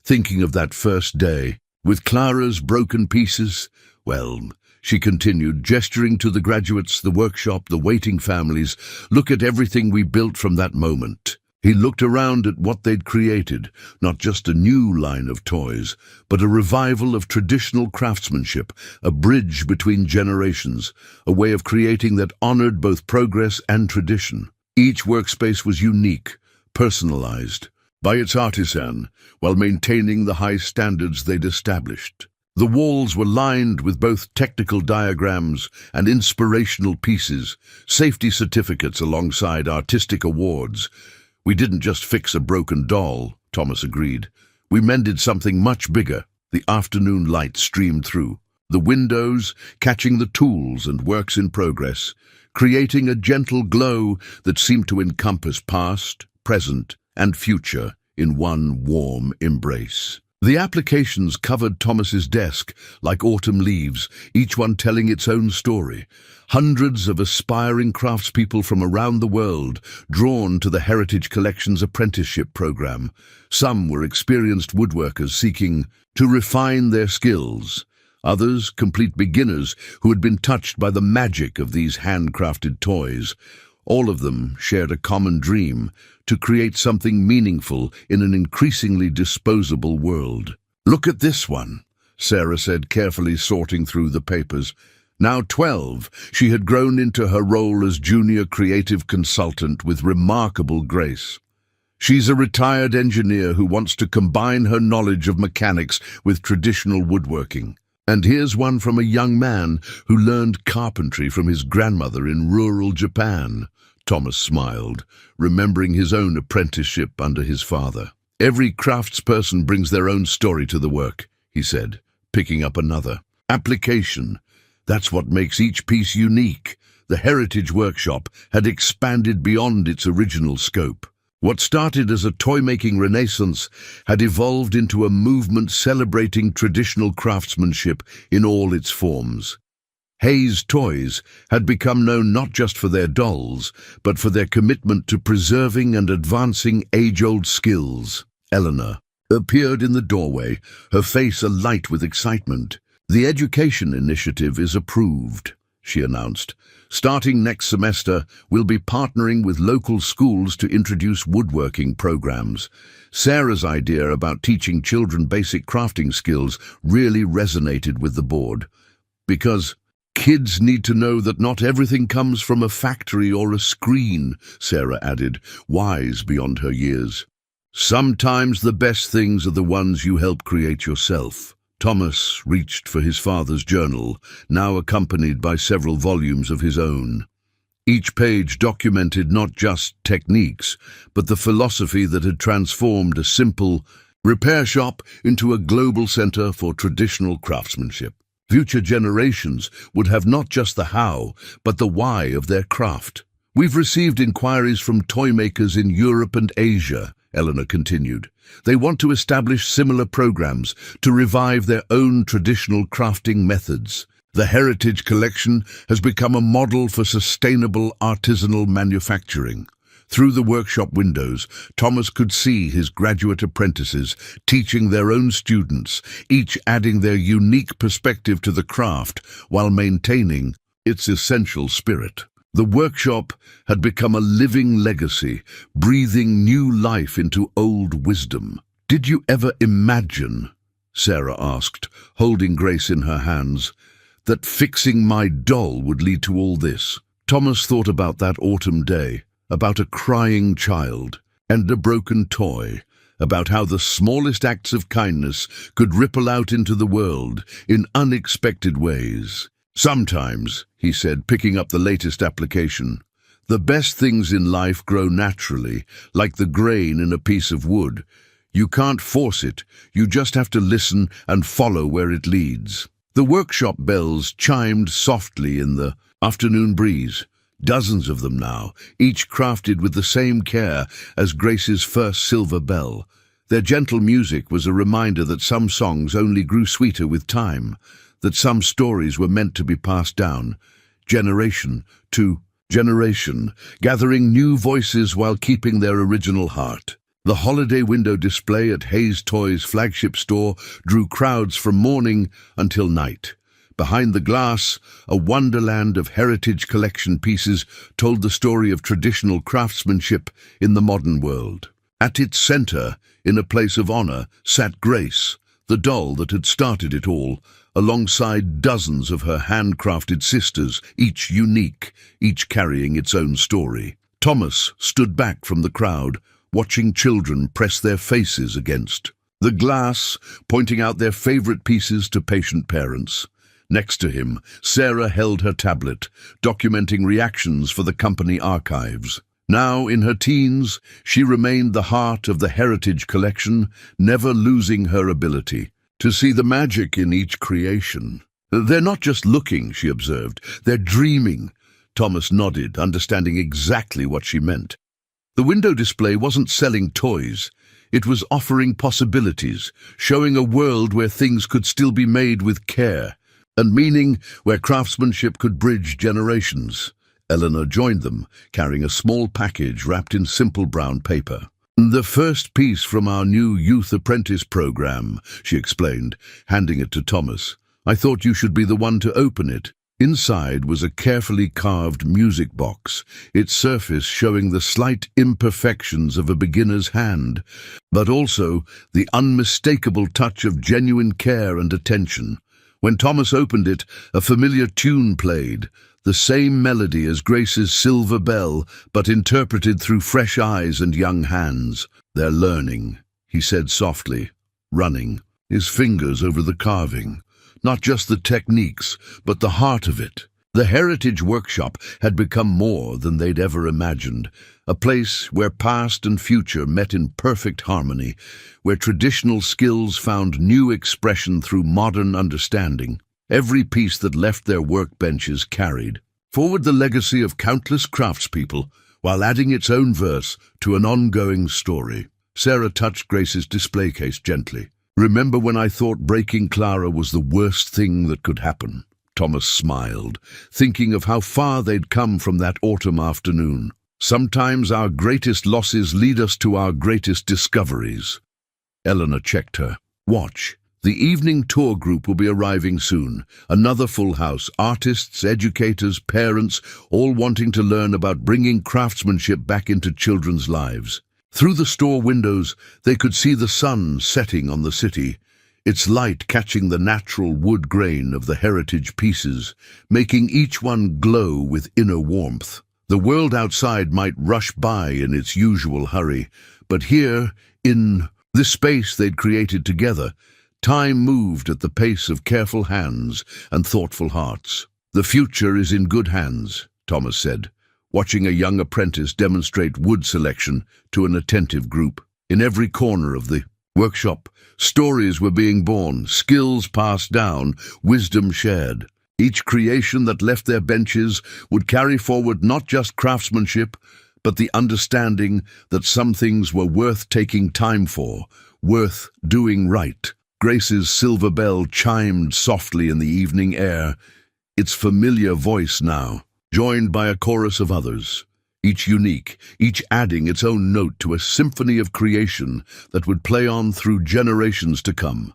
thinking of that first day. "With Clara's broken pieces, well," she continued, gesturing to the graduates, the workshop, the waiting families, "look at everything we built from that moment." He looked around at what they'd created, not just a new line of toys, but a revival of traditional craftsmanship, a bridge between generations, a way of creating that honored both progress and tradition. Each workspace was unique, personalized by its artisan, while maintaining the high standards they'd established. The walls were lined with both technical diagrams and inspirational pieces, safety certificates alongside artistic awards. "We didn't just fix a broken doll," Thomas agreed. "We mended something much bigger." The afternoon light streamed through, the windows catching the tools and works in progress, creating a gentle glow that seemed to encompass past, present, and future in one warm embrace. The applications covered Thomas's desk like autumn leaves, each one telling its own story. Hundreds of aspiring craftspeople from around the world drawn to the Heritage Collection's apprenticeship program. Some were experienced woodworkers seeking to refine their skills. Others, complete beginners who had been touched by the magic of these handcrafted toys. All of them shared a common dream to create something meaningful in an increasingly disposable world. "Look at this one," Sarah said, carefully sorting through the papers. Now 12, she had grown into her role as junior creative consultant with remarkable grace. She's a retired engineer who wants to combine her knowledge of mechanics with traditional woodworking. And here's one from a young man who learned carpentry from his grandmother in rural Japan. Thomas smiled, remembering his own apprenticeship under his father. "Every craftsperson brings their own story to the work," he said, picking up another. "Application. That's what makes each piece unique." The Heritage Workshop had expanded beyond its original scope. What started as a toy-making renaissance had evolved into a movement celebrating traditional craftsmanship in all its forms. Hayes Toys had become known not just for their dolls, but for their commitment to preserving and advancing age-old skills. Eleanor appeared in the doorway, her face alight with excitement. "The education initiative is approved," she announced. "Starting next semester, we'll be partnering with local schools to introduce woodworking programs." Sarah's idea about teaching children basic crafting skills really resonated with the board. "Because kids need to know that not everything comes from a factory or a screen," Sarah added, wise beyond her years. "Sometimes the best things are the ones you help create yourself." Thomas reached for his father's journal, now accompanied by several volumes of his own. Each page documented not just techniques, but the philosophy that had transformed a simple repair shop into a global center for traditional craftsmanship. Future generations would have not just the how, but the why of their craft. "We've received inquiries from toy makers in Europe and Asia," Eleanor continued. "They want to establish similar programs to revive their own traditional crafting methods. The Heritage Collection has become a model for sustainable artisanal manufacturing." Through the workshop windows, Thomas could see his graduate apprentices teaching their own students, each adding their unique perspective to the craft while maintaining its essential spirit. The workshop had become a living legacy, breathing new life into old wisdom. "Did you ever imagine," Sarah asked, holding Grace in her hands, "that fixing my doll would lead to all this?" Thomas thought about that autumn day, about a crying child and a broken toy, about how the smallest acts of kindness could ripple out into the world in unexpected ways. "Sometimes," he said, picking up the latest application, "the best things in life grow naturally, like the grain in a piece of wood. You can't force it, you just have to listen and follow where it leads." The workshop bells chimed softly in the afternoon breeze. Dozens of them now, each crafted with the same care as Grace's first silver bell. Their gentle music was a reminder that some songs only grew sweeter with time, that some stories were meant to be passed down, generation to generation, gathering new voices while keeping their original heart. The holiday window display at Hayes Toys' flagship store drew crowds from morning until night. Behind the glass, a wonderland of Heritage Collection pieces told the story of traditional craftsmanship in the modern world. At its center, in a place of honor, sat Grace, the doll that had started it all, alongside dozens of her handcrafted sisters, each unique, each carrying its own story. Thomas stood back from the crowd, watching children press their faces against the glass, pointing out their favorite pieces to patient parents. Next to him, Sarah held her tablet, documenting reactions for the company archives. Now, in her teens, she remained the heart of the Heritage Collection, never losing her ability to see the magic in each creation. "They're not just looking," she observed, "they're dreaming." Thomas nodded, understanding exactly what she meant. The window display wasn't selling toys. It was offering possibilities, showing a world where things could still be made with care, and meaning where craftsmanship could bridge generations. Eleanor joined them, carrying a small package wrapped in simple brown paper. "The first piece from our new youth apprentice program," she explained, handing it to Thomas. "I thought you should be the one to open it." Inside was a carefully carved music box, its surface showing the slight imperfections of a beginner's hand, but also the unmistakable touch of genuine care and attention. When Thomas opened it, a familiar tune played, the same melody as Grace's silver bell, but interpreted through fresh eyes and young hands. "They're learning," he said softly, running, his fingers over the carving. Not just the techniques, but the heart of it. The Heritage Workshop had become more than they'd ever imagined, a place where past and future met in perfect harmony, where traditional skills found new expression through modern understanding. Every piece that left their workbenches carried forward the legacy of countless craftspeople, while adding its own verse to an ongoing story. Sarah touched Grace's display case gently. "Remember when I thought breaking Clara was the worst thing that could happen?" Thomas smiled, thinking of how far they'd come from that autumn afternoon. "Sometimes our greatest losses lead us to our greatest discoveries." Eleanor checked her. "Watch. The evening tour group will be arriving soon. Another full house, artists, educators, parents, all wanting to learn about bringing craftsmanship back into children's lives." Through the store windows, they could see the sun setting on the city, its light catching the natural wood grain of the heritage pieces, making each one glow with inner warmth. The world outside might rush by in its usual hurry, but here, in this space they'd created together, time moved at the pace of careful hands and thoughtful hearts. "The future is in good hands," Thomas said, watching a young apprentice demonstrate wood selection to an attentive group. In every corner of the workshop, stories were being born, skills passed down, wisdom shared. Each creation that left their benches would carry forward not just craftsmanship, but the understanding that some things were worth taking time for, worth doing right. Grace's silver bell chimed softly in the evening air, its familiar voice now, joined by a chorus of others, each unique, each adding its own note to a symphony of creation that would play on through generations to come.